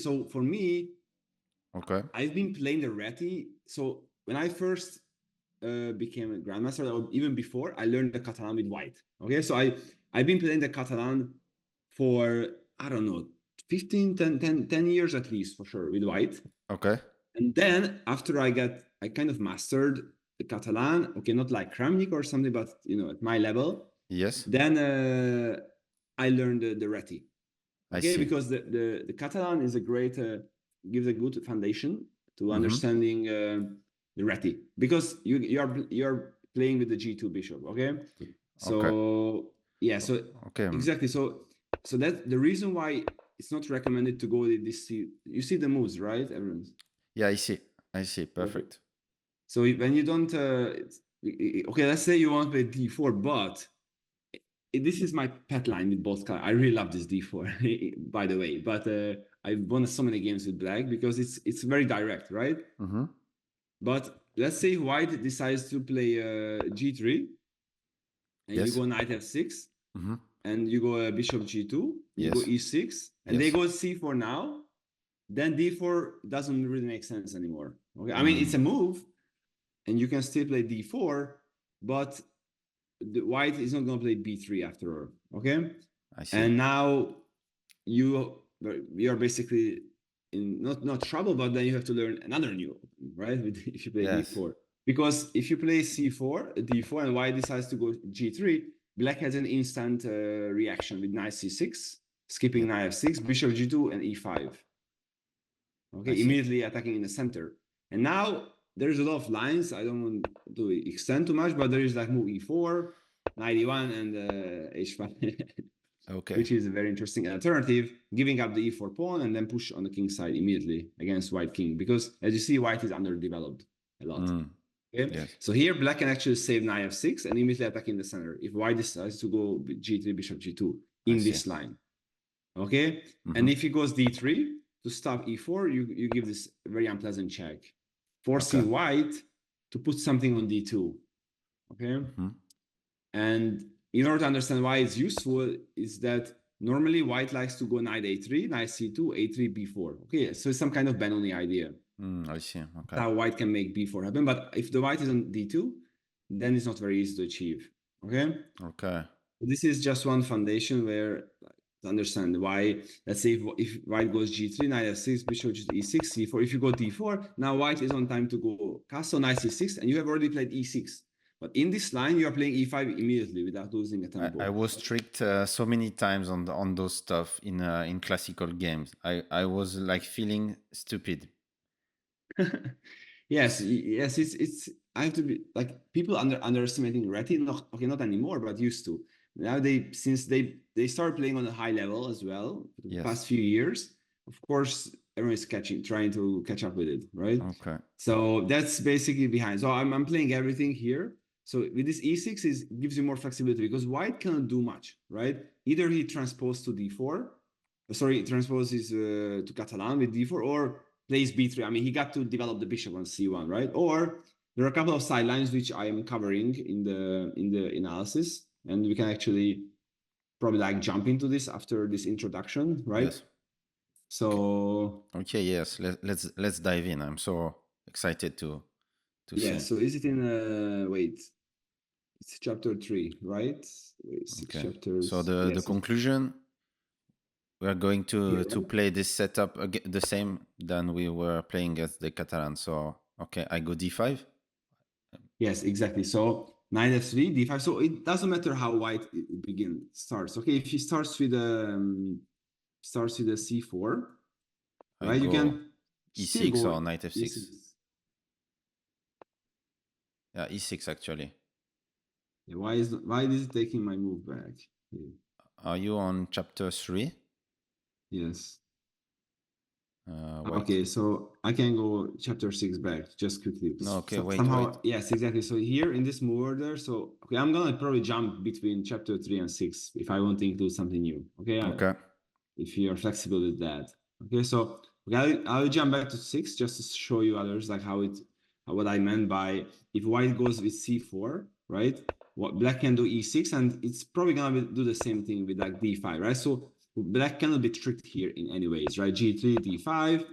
So for me, Okay. I've been playing the Réti. So when I first became a grandmaster, or even before, I learned the Catalan with white. Okay, so I've been playing the Catalan for, I don't know, 10 years at least, for sure, with white. Okay. And then after I kind of mastered the Catalan, okay, not like Kramnik or something, but at my level. Yes. Then I learned the Réti. I Okay, see. because the Catalan is a great, gives a good foundation to understanding the Réti, because you're playing with the G2 bishop. Okay, so yeah, so Okay. exactly, so that's the reason why it's not recommended to go with this. You see the moves, right, everyone? Yeah, I see. Perfect. So when you don't, okay, let's say you want to play d4, but this is my pet line with both cards. I really love this d4, by the way. But I've won so many games with black because it's very direct, right? But let's say white decides to play g3, and you go knight f6, and you go bishop g2, you go e6, and they go c4 now. Then d4 doesn't really make sense anymore. Okay, I mean it's a move, and you can still play d4, but the white is not going to play b3 after all. Okay, I see. and now you are basically in not trouble, but then you have to learn another new, right? If you play d4, because if you play c4, d4, and white decides to go g3, black has an instant reaction with knight c6, skipping knight f6, bishop g2, and e5. Okay, immediately attacking in the center. And now there's a lot of lines. I don't want to extend too much, but there is like move e4, knight e1, and h5. Okay. Which is a very interesting alternative, giving up the e4 pawn and then push on the king side immediately against white king, because as you see, white is underdeveloped a lot. Okay? Yes. So here black can actually save knight f6 and immediately attack in the center if white decides to go g3, bishop g2 in this line. Okay, and if he goes d3 to stop e4, you give this very unpleasant check, forcing white to put something on d2. Okay, and in order to understand why it's useful, is that normally white likes to go knight a3, knight c2, a3, b4. Okay, so it's some kind of Benoni idea. I see. Okay. How white can make b4 happen, but if the white is on d2, then it's not very easy to achieve. Okay. Okay. This is just one foundation where to understand why. Let's say if white goes g3, knight f6, bishop e6, c4. If you go d4, now white is on time to go castle, knight c6, and you have already played e6. But in this line, you are playing e5 immediately without losing a tempo. I was tricked so many times on those stuff in classical games. I was like feeling stupid. Yes. It's. I have to be like people underestimating Réti. Not anymore, but used to. Now since they start playing on a high level as well for the past few years. Of course, everyone is trying to catch up with it, right? Okay. So that's basically behind. So I'm playing everything here. So with this e6 gives you more flexibility because white cannot do much, right? Either he transposes to d4, transposes to Catalan with d4, or plays b3. I mean, he got to develop the bishop on c1, right? Or there are a couple of sidelines which I am covering in the analysis, and we can actually probably like jump into this after this introduction, right? Yes. So okay, yes, let's dive in. I'm so excited to see. So is it in wait? It's chapter 3, right? Wait, 6 chapters. So the conclusion, we are going to play this setup the same than we were playing as the Catalan. So okay, I go d5. Yes, exactly. So knight f3, d5. So it doesn't matter how white starts. Okay, if he starts with a c4, right? You can e6 or knight f6. E6. Yeah, e6 actually. Yeah, why is it taking my move back? Yeah. Are you on chapter 3? Yes. Okay, so I can go chapter 6 back just quickly. No, okay, wait. Yes, exactly. So here in this move order, so okay, I'm gonna probably jump between chapter 3 and 6 if I want to include something new. Okay. Okay. If you're flexible with that. Okay, so okay, I'll jump back to 6 just to show you others like what I meant by if white goes with c4, right? What black can do e6, and it's probably gonna do the same thing with like d5, right? So black cannot be tricked here in any ways, right? G3, D5.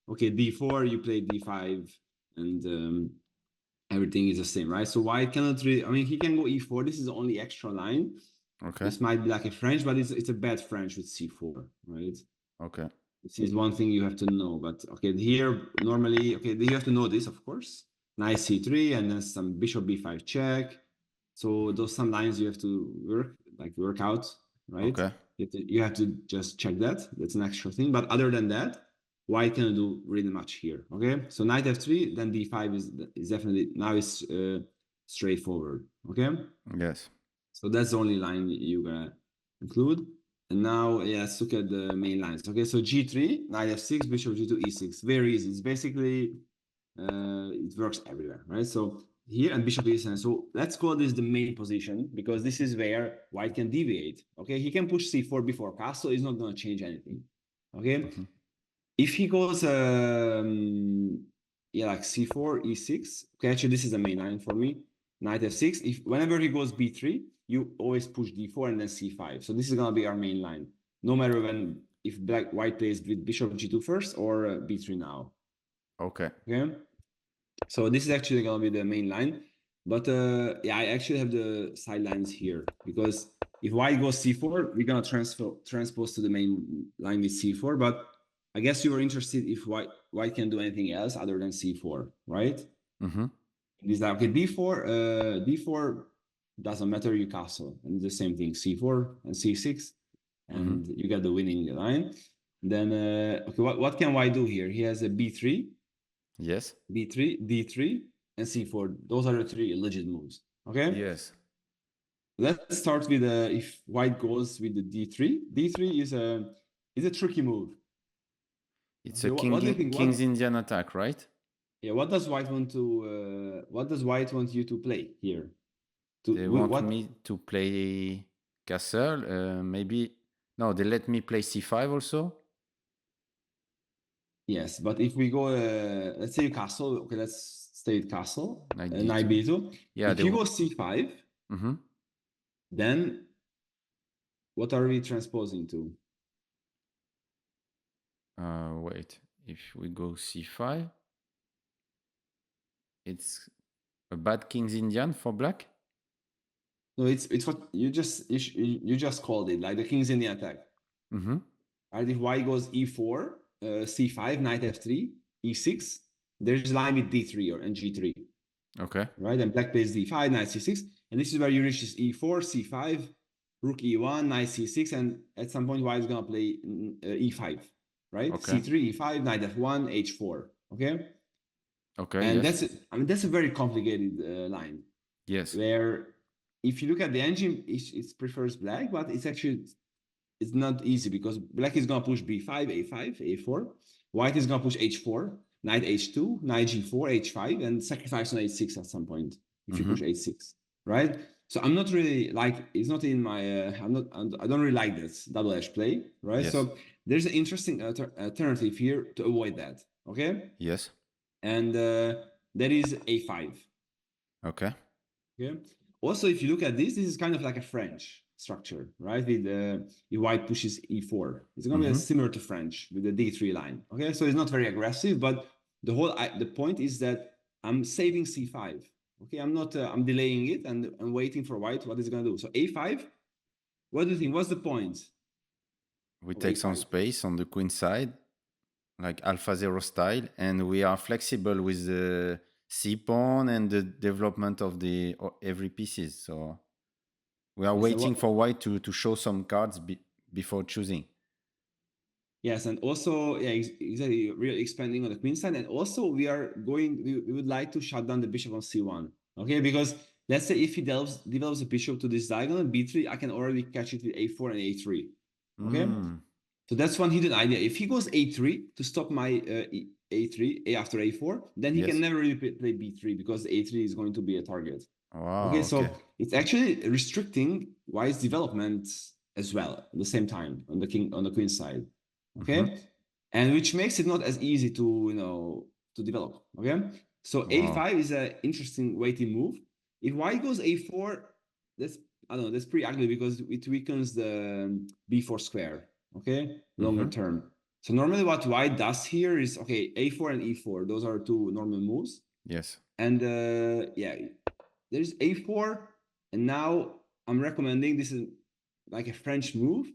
Okay, D4, you play D5, and everything is the same, right? So white cannot really, I mean, he can go E4. This is the only extra line. Okay. This might be like a French, but it's a bad French with C4, right? Okay. This is one thing you have to know. But okay, here normally, okay, you have to know this, of course. Knight C3, and then some bishop B5 check. So those some lines you have to work out, right? Okay. You have to just check that. That's an extra thing. But other than that, white cannot do really much here. Okay, so knight F3, then D5 is definitely now is straightforward. Okay. Yes. So that's the only line you're gonna include. And now, yeah, let's look at the main lines. Okay, so G3, knight F6, bishop G2, E6. Very easy. It's basically, it works everywhere, right? So here and bishop E7. So let's call this the main position because this is where white can deviate. Okay, he can push C4 before castle. It's not gonna change anything. Okay, if he goes, yeah, like C4, E6. Okay, actually, this is the main line for me. Knight F6. If whenever he goes B3, you always push D4 and then C5. So this is gonna be our main line, no matter if white plays with bishop G2 first or B3 now. Okay. Okay. So this is actually gonna be the main line, but yeah, I actually have the sidelines here because if white goes C4, we're gonna transpose to the main line with C4. But I guess you were interested if white can do anything else other than C4, right? This like okay, D4 doesn't matter, you castle, and the same thing, C4 and C6, and you get the winning line. Then okay, what can white do here? He has a B3. Yes. B3, D3, and C4. Those are the three legit moves. Okay. Yes. Let's start with if white goes with the D3. D3 is a tricky move. It's okay, a what do you think? King's Indian attack, right? Yeah. What does white want to? What does white want you to play here? They want me to play castle. Maybe no. They let me play C5 also. Yes, but if we go, let's say castle. Okay, let's stay at castle. Knight Knight B2. Yeah. If you go C5, then what are we transposing to? Wait. If we go C5, it's a bad King's Indian for black. No, it's what you just called it, like the King's Indian attack. Right? If white goes E4, C5, knight F3, E6, there's a line with D3 and G3. Okay. Right, and black plays D5, knight C6, and this is where you reach this E4, C5, rook E1, knight C6, and at some point white is gonna play E5, right? Okay. C3, E5, knight F1, H4. Okay. Okay. And yes. that's a very complicated line. Yes. Where if you look at the engine, it prefers black, but it's not easy because black is gonna push B5, A5, A4. White is gonna push H4, knight H2, knight G4, H5, and sacrifice on H6 at some point if you push H6, right? So I'm not really like, it's not in my, I don't really like this double edge play, right? Yes. So there's an interesting alternative here to avoid that, okay? Yes. And that is A5. Okay. Okay. Also, if you look at this is kind of like a French structure, right? With if white pushes E4, it's going to be similar to French with the D3 line. Okay, so it's not very aggressive, but the point is that I'm saving C5. Okay, I'm not. I'm delaying it and I'm waiting for white. What is it going to do? So A5. What do you think? What's the point? We take some space on the queen side, like AlphaZero style, and we are flexible with the C pawn and the development of every pieces. So we are waiting for white to show some cards before choosing. Yes, and also, yeah, exactly, really expanding on the queen side, and also we would like to shut down the bishop on C1. Okay, because let's say if he develops a bishop to this diagonal B3, I can already catch it with A4 and A3. Okay, so that's one hidden idea. If he goes A3 to stop my A3 after A4, then he can never really play B3 because A3 is going to be a target. Wow, okay, so it's actually restricting white's development as well at the same time on the queen side. Okay, and which makes it not as easy to develop. Okay, so A5 is an interesting waiting move. If white goes A4, that's pretty ugly because it weakens the B4 square. okay, longer term. So normally what white does here is, okay, a4 and e4. Those are two normal moves. Yes. And yeah, there's a4, and now I'm recommending, this is like a French move,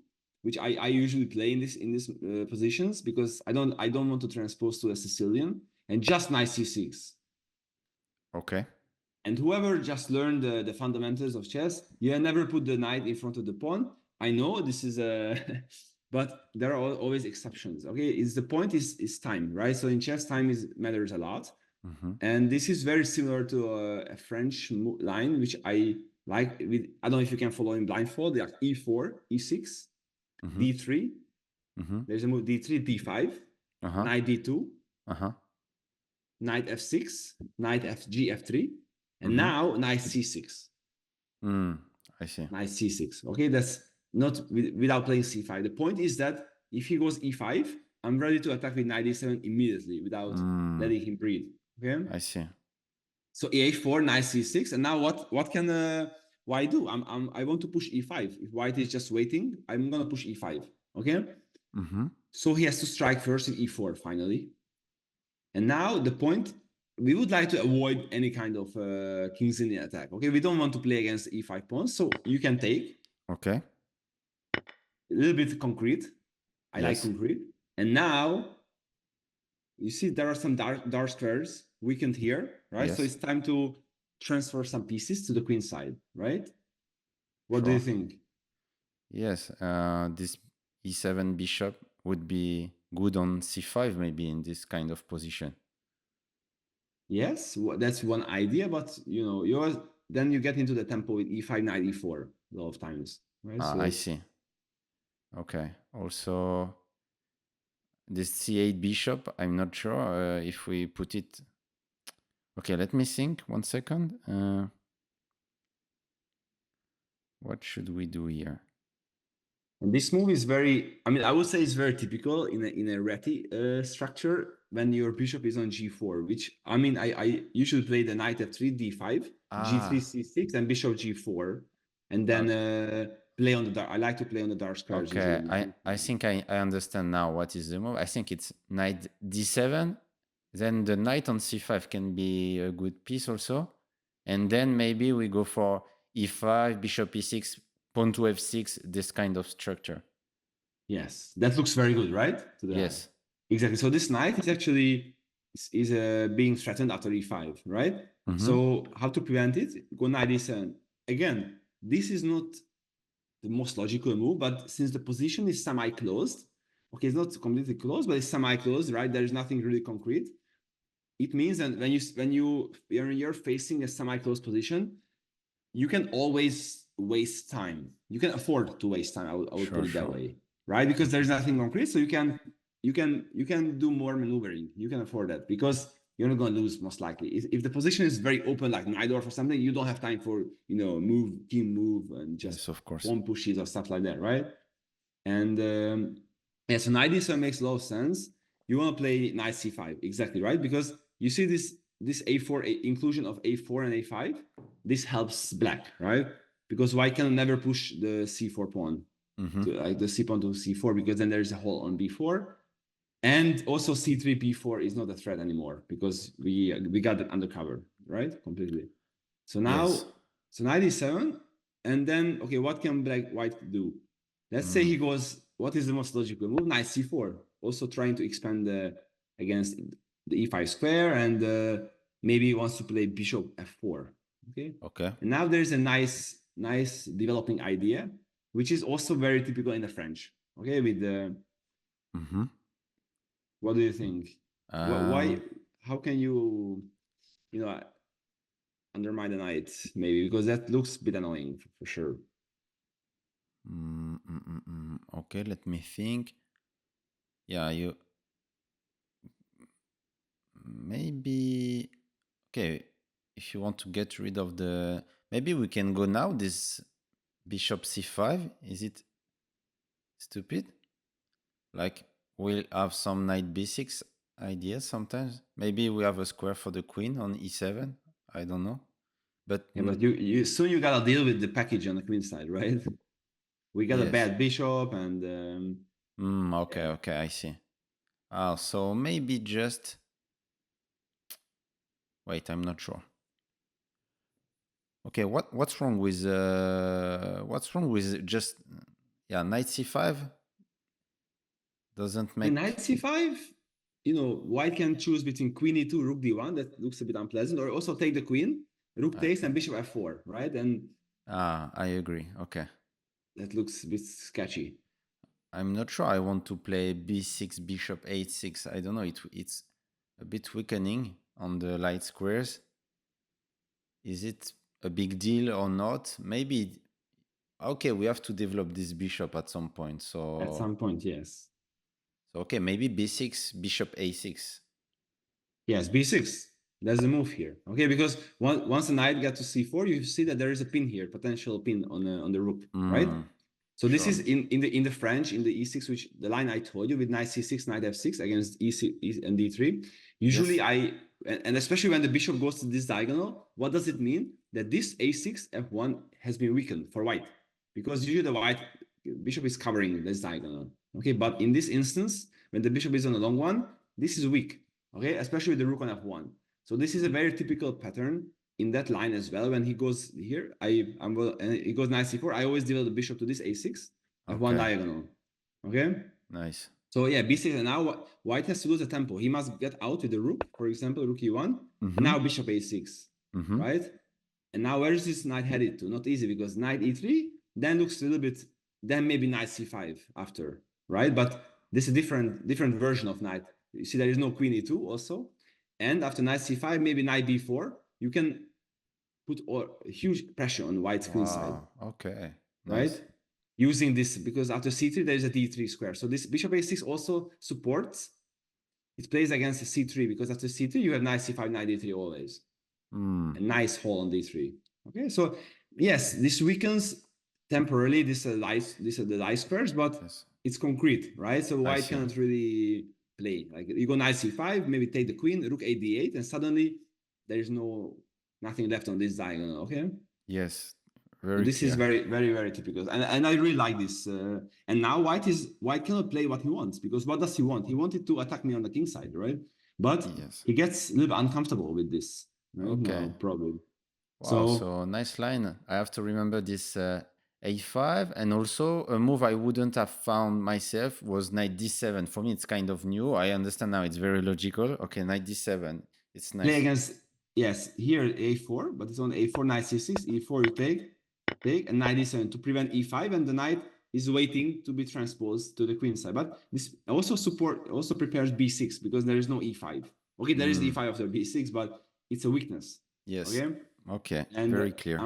which I usually play in this positions, because I don't want to transpose to a Sicilian, and just knight c6. Okay. And whoever just learned the fundamentals of chess, you never put the knight in front of the pawn. I know this is a, but there are always exceptions. Okay, the point is time, right? So in chess, time matters a lot, and this is very similar to a French line, which I like. I don't know if you can follow in blindfold. Like e4, e6, d3. There's a move d3, d5, knight d2, knight f6, knight f3. And now knight c6. I see. Knight c6. Okay, that's not without playing c5. The point is that if he goes e5, I'm ready to attack with knight e7 immediately without letting him breathe. Okay. I see. So e4, knight c6, and now what can white do? I want to push e5. If white is just waiting, I'm gonna push e5. Okay. So he has to strike first in e4 finally. And now the point, we would like to avoid any kind of king's Indian attack. Okay, we don't want to play against e5 pawns, so you can take. Okay. A little bit concrete. I like concrete. And now you see there are some dark squares weakened here, right? Yes. So it's time to transfer some pieces to the queen side, right? What do you think? Yes, this e7 bishop would be good on c5 maybe in this kind of position. Yes, that's one idea, but you know, then you get into the tempo with e5, knight e4 a lot of times, right? So I see. Okay. Also, this c8 bishop, I'm not sure if we put it. Okay, let me think 1 second. What should we do here? And this move is very, I would say it's very typical in a Réti structure when your bishop is on g4, which, I usually play the knight f3, d5, g3, c6, and bishop g4, and then play on the dark. I like to play on the dark squares. Okay, usually. I think I understand now what is the move. I think it's knight d7, then the knight on c5 can be a good piece also, and then maybe we go for e5, bishop e6, pawn to f6, this kind of structure. Yes, that looks very good, right? Yes. Exactly. So this knight is actually being threatened after e5, right? So how to prevent it? Go knight e7. Again, this is not the most logical move, but since the position is semi-closed, okay, it's not completely closed, but it's semi-closed, right? There is nothing really concrete. It means that when you're facing a semi-closed position, you can always waste time. You can afford to waste time. I would put it that way, right? Because there's nothing concrete, so you can do more maneuvering. You can afford that because you're not going to lose most likely. If the position is very open, like Najdorf or something, you don't have time for team move, and just pawn pushes or stuff like that, right? And so knight d7 makes a lot of sense. You want to play knight c5, exactly, right? Because you see this a4 inclusion of a4 and a5. This helps black, right? Because white can never push the c4 pawn, like the c pawn to c4, because then there's a hole on b4. And also c3, b4 is not a threat anymore because we got that undercover, right? Completely. So now, so knight e7, and then, okay, what can white do? Let's say he goes, what is the most logical move? Knight c4, also trying to expand against the e5 square, and maybe he wants to play bishop f4, okay? And now there's a nice developing idea, which is also very typical in the French, okay, with the... What do you think? Why? How can you undermine the knight? Maybe because that looks a bit annoying for sure. Okay, let me think. Yeah, you maybe okay. If you want to get rid of the, maybe we can go now. This bishop c5. Is it stupid? Like we'll have some knight b6 ideas sometimes. Maybe we have a square for the queen on e7. I don't know. But yeah, but you soon you gotta deal with the package on the queen side, right? We got a bad bishop, and Okay, okay, I see. Oh, so maybe just wait, I'm not sure. Okay, what's wrong with just knight c5 doesn't The make knight c5, white can choose between queen e2, rook d1. That looks a bit unpleasant. Or also take the queen, rook takes, and bishop f4, right? And I agree. Okay. that looks a bit sketchy. I'm not sure I want to play b6, bishop h6. I don't know. It's a bit weakening on the light squares. Is it a big deal or not? Maybe. Okay, we have to develop this bishop at some point. So At some point, yes. So okay, maybe b6, bishop a6. Yes, b6. That's the move here. Okay, because once the knight gets to c4, you see that there is a pin here, potential pin on the rook, right? So this is in the French, in the e6, which the line I told you with knight c6, knight f6 against e6 and d3. Usually and especially when the bishop goes to this diagonal, what does it mean? That this a6, f1 has been weakened for white, because usually the white bishop is covering this diagonal. Okay, but in this instance, when the bishop is on a long one, this is weak. Okay, especially with the rook on f1. So this is a very typical pattern in that line as well. When he goes here, and he goes knight c4. I always deal the bishop to this a6, f1 diagonal. Okay. Nice. So yeah, b6, and now white has to lose a tempo. He must get out with the rook, for example, rook e1, and now bishop a6, right? And now where is this knight headed to? Not easy, because knight e3 then looks a little bit, then maybe knight c5 after, right? But this is a different version of knight. You see, there is no queen e2 also, and after knight c5, maybe knight b4. You can put huge pressure on white's queen side. Okay. Right? Nice. Using this, because after c3 there is a d3 square. So this bishop a6 also supports. It plays against c3, because after c3 you have knight c5, knight d3 always. A nice hole on d3. Okay, so yes, this weakens temporarily the light squares, but it's concrete, right? So white cannot really play. Like you go knight c5, maybe take the queen, rook a d8, and suddenly there is nothing left on this diagonal. Okay. Yes. So this is very, very, very typical, and I really like this. And now white cannot play what he wants, because what does he want? He wanted to attack me on the king side, right? But he gets a little bit uncomfortable with this. Right? Okay. Now, probably. Wow, so nice line. I have to remember this a5, and also a move I wouldn't have found myself was knight d7. For me, it's kind of new. I understand now; it's very logical. Okay, knight d7. It's nice. Play against, yes, here a4, but it's on a4, knight c6, e4 you take, and knight d7 to prevent e5, and the knight is waiting to be transposed to the queen side. But this also prepares b6, because there is no e5. Okay, there is e5 after b6, but it's a weakness. Yes. Okay. Okay. And very clear.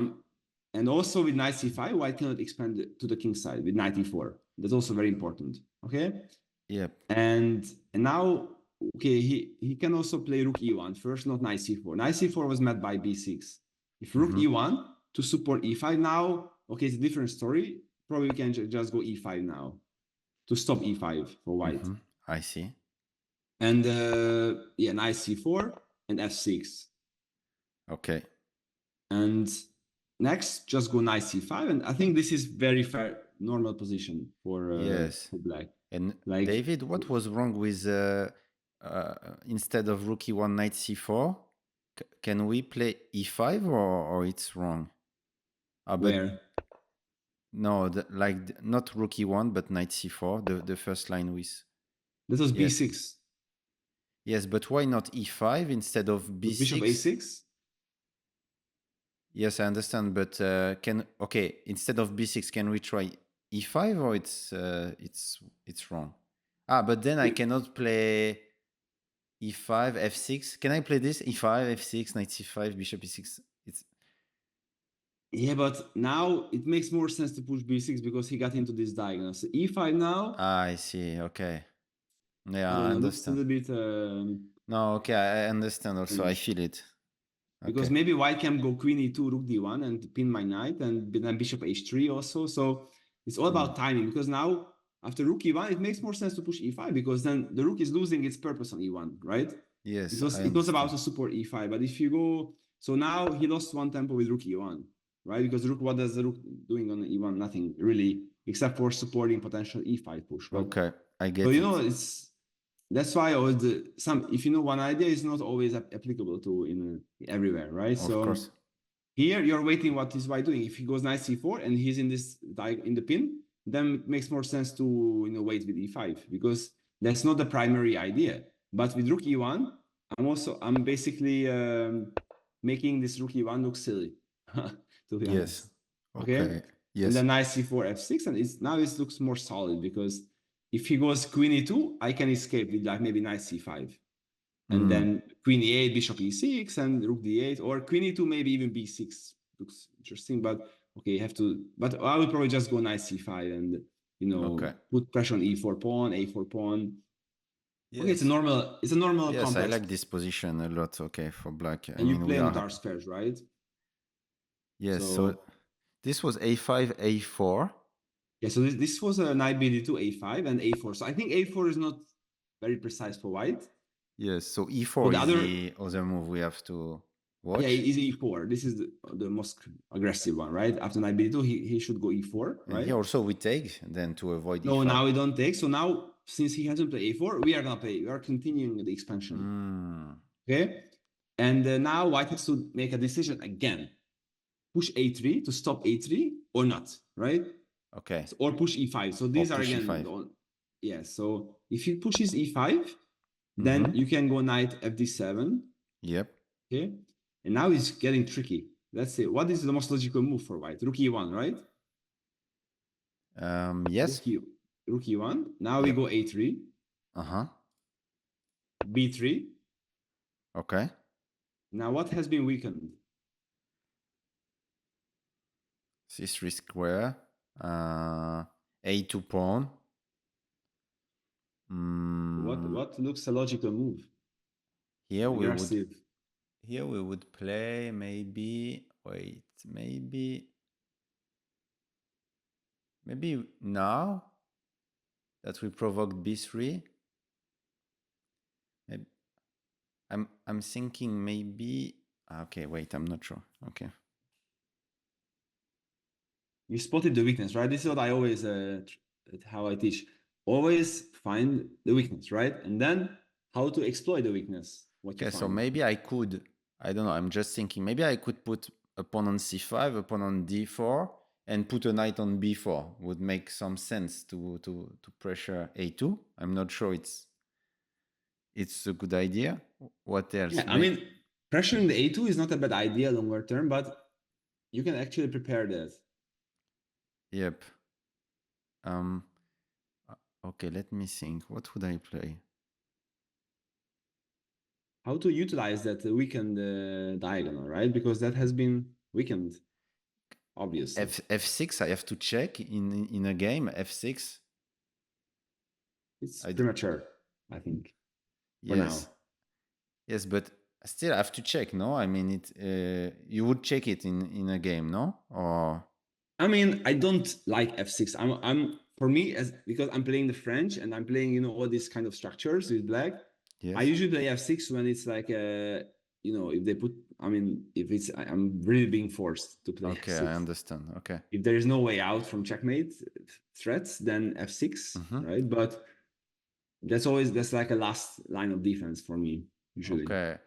And also with knight c5, white cannot expand to the king side with knight e4. That's also very important. Okay. Yep. And now, okay, he can also play rook e1 first, not knight c4. Knight c4 was met by b6. If rook e1 to support e5 now, okay, it's a different story. Probably we can just go e5 now to stop e5 for white. I see. And yeah, knight c4 and f6. Okay. And next, just go knight c5, and I think this is very fair, normal position for black. And like, David, what was wrong with instead of rook e1, knight c4? Can we play e5 or it's wrong? Where? No, not rook e1, but knight c4. The first line with. This was b6. Yes, but why not e5 instead of b6? Bishop a6. Yes, I understand, but instead of b6, can we try e5 or it's wrong? But then I cannot play e5, f6. Can I play this e5, f6, knight c5, bishop e6? Yeah, but now it makes more sense to push b6, because he got into this diagonal. So e5 now. I see. Okay. Yeah, I understand. Looks a little bit. No, okay, I understand. Also, I feel it. Because maybe white can go queen e2, rook d1, and pin my knight, and then bishop h3 also. So it's all about timing, because now after rook e1, it makes more sense to push e5, because then the rook is losing its purpose on e1, right? Yes. It was about to support e5, but if you go, so now he lost one tempo with rook e1, right? Because rook, what does the rook doing on e1? Nothing really, except for supporting potential e5 push. But okay. I get So it. you know, that's why all the if you know one idea is not always applicable to in everywhere, right? Of So course. here you're waiting what is white doing. If he goes knight c4 and he's in this in the pin, then it makes more sense to wait with e5 because that's not the primary idea. But with rook e1, I'm basically making this rook e1 look silly, to be honest. Okay. Okay. Yes. And then knight c4 f6, and now it looks more solid because if he goes queen e2, I can escape with like maybe knight c5. And then queen e8, bishop e6, and rook d8, or queen e2, maybe even b6. Looks interesting, but okay, you have to. But I would probably just go knight c5 and Okay. put pressure on e4 pawn, a4 pawn. Yes. Okay, it's a normal Yes, complex. I like this position a lot. Okay, for black. And you play on dark squares, right? Yes. So this was a5, a4. Yeah. So this was a knight bd2, a5, and a4. So I think a4 is not very precise for white. Yes. So e4 is the other move we have to watch. Yeah, it is e4. This is the most aggressive one, right? After knight b2, he should go e4, right? And here also we take then to avoid no, e5. now we don't take. So now, since he hasn't played a4, we are gonna play. We are continuing the expansion. Okay, and now white has to make a decision again: push a3 to stop a3 or not, right? Okay. So, or push e5. So these are again. Yeah. So if he pushes e5, then you can go knight fd7. Yep. Okay. And now it's getting tricky. Let's see. What is the most logical move for white? Rook e1, right? Yes. Rook e1. Now we go a3. b3. Okay. Now what has been weakened? c3 square. a2 pawn. What looks a logical move? Here we would play maybe maybe now that we provoked b3. Maybe, I'm thinking maybe. Okay, wait, I'm not sure. Okay. You spotted the weakness, right? This is what I always how I teach. Always find the weakness, right? And then how to exploit the weakness. Okay, so maybe I could. I don't know. I'm just thinking. Maybe I could put a pawn on c5, a pawn on d4, and put a knight on b4. Would make some sense to pressure a2. I'm not sure it's a good idea. What else? Yeah, I mean, pressuring the a2 is not a bad idea longer term, but you can actually prepare that. Yep. Okay, let me think. What would I play? How to utilize that weakened diagonal, right? Because that has been weakened, obviously. F6, I have to check in a game. F6. It's premature, I think. For yes. now. Yes, but still I have to check, no? I mean, you would check it in a game, no? Or I mean, I don't like F6. For me, because I'm playing the French and I'm playing, all these kind of structures with black. Yes. I usually play F6 when it's like if they put, if it's, I'm really being forced to play okay, F6. I understand. Okay. If there is no way out from checkmate threats, then F6, right? But that's like a last line of defense for me, usually. Okay,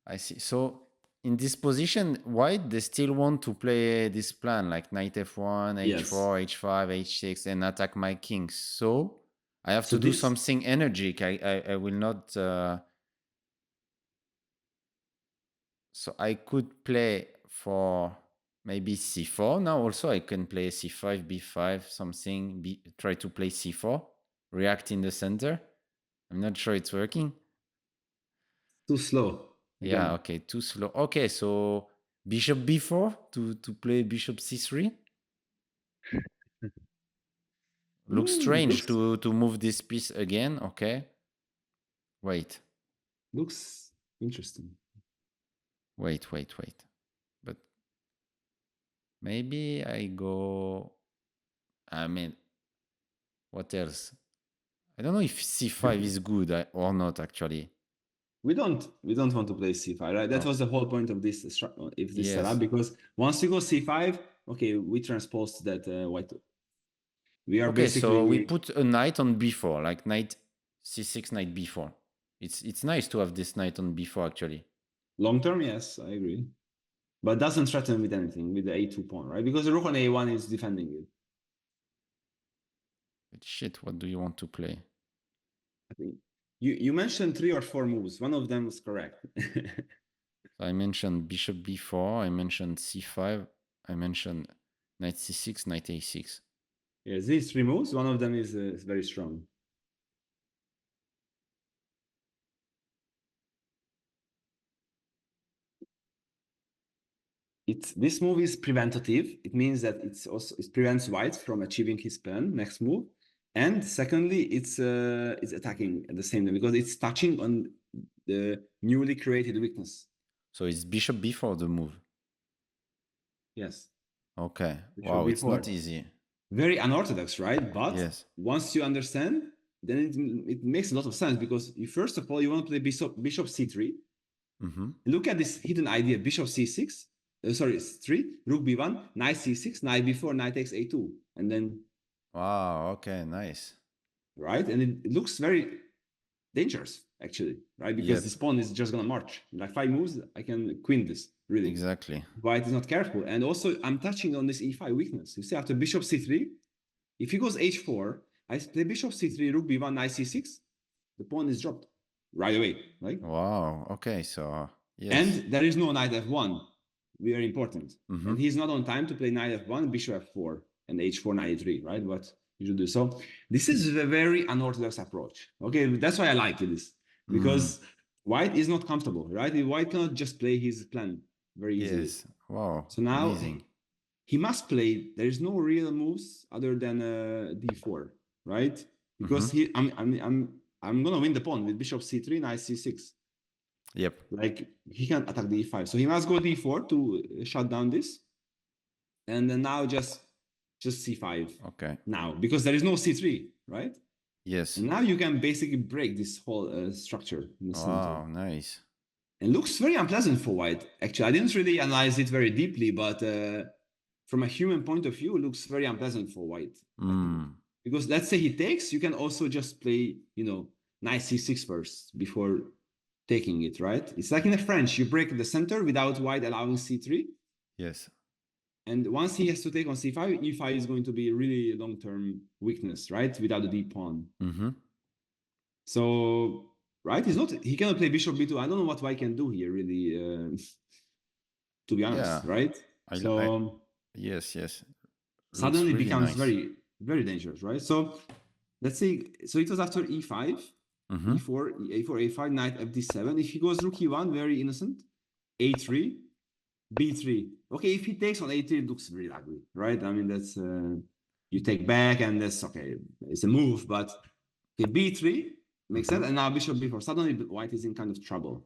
I see. So in this position, white, they still want to play this plan, like knight f1, h4, h5, h6, and attack my king. So I have to do something energetic. I will not... So I could play for maybe c4. Now also I can play c5, b5, something, try to play c4, react in the center. I'm not sure it's working. Too slow. Again. Yeah, okay, too slow. Okay, so bishop b4 to play bishop c3. Looks strange to move this piece again. Okay. Wait. Looks interesting. Wait. But maybe I go... I mean, what else? I don't know if c5 is good or not, actually. We don't want to play c5, right? That was the whole point of this setup, because once you go c5, okay, we transpose that white. We are Okay, so we basically put a knight on b4, like knight c6, knight b4. It's nice to have this knight on b4 actually. long term, yes, I agree. But doesn't threaten with anything with the a2 pawn, right? Because the rook on a1 is defending it. But shit, what do you want to play? I think you mentioned 3 or 4 moves. One of them was correct. So I mentioned bishop b4, I mentioned c5, I mentioned knight c6, knight a6. Yes, these 3 moves, one of them is very strong. This move is preventative. It means that it prevents white from achieving his plan next move. And secondly, it's attacking at the same time because it's touching on the newly created weakness. So it's bishop b4 the move. Yes. Okay. Bishop Wow, it's b4. not easy. Very unorthodox, right? But yes, once you understand, then it makes a lot of sense because first of all, you want to play bishop c3. mm-hmm. Look at this hidden idea: bishop c6. Sorry, 3, rook b1, knight c6, knight b4, knight takes a2, and then Wow. Okay. Nice. right, and it looks very dangerous actually, right? Because Yep. this pawn is just gonna march. In like 5 moves, I can queen this really. Exactly. White is not careful, and also I'm touching on this e5 weakness. You see, after bishop c3, if he goes h4, I play bishop c3, rook b1, knight c6. The pawn is dropped right away, right? Wow. Okay. So yes. And there is no knight f1. Very important. mm-hmm. And he's not on time to play knight f1, bishop f4, and h4, knight e3, right? What you should do. So this is a very unorthodox approach. Okay, that's why I like this. Because white is not comfortable, right? White cannot just play his plan very easily. Yes. Wow. So now Amazing. he must play. There is no real moves other than d4, right? Because I'm gonna win the pawn with bishop c3, knight c6. Yep. Like he can attack the e5, so he must go d4 to shut down this, and then now just c5. Okay. Now because there is no c3, right? Yes. And now you can basically break this whole structure in the center. Wow. Nice. And looks very unpleasant for white. Actually, I didn't really analyze it very deeply, but from a human point of view, it looks very unpleasant for white. Because let's say he takes, you can also just play, knight c6 first before taking it, right? It's like in the French, you break the center without white allowing c3. Yes. And once he has to take on c5, e5 is going to be a really long-term weakness, right? Without the d pawn. Mm-hmm. So, right, he cannot play bishop b2. I don't know what white can do here, really, to be honest, right? Yes. Suddenly really becomes nice. very, very dangerous, right? So let's say, so it was after e5, e4, a4, a5, knight fd7. If he goes rook e1, very innocent. a3, b3. Okay, if he takes on a3, it looks really ugly, right? I mean, that's you take back, and that's okay. It's a move, but okay, b3 makes sense. And now bishop b4. Suddenly, white is in kind of trouble.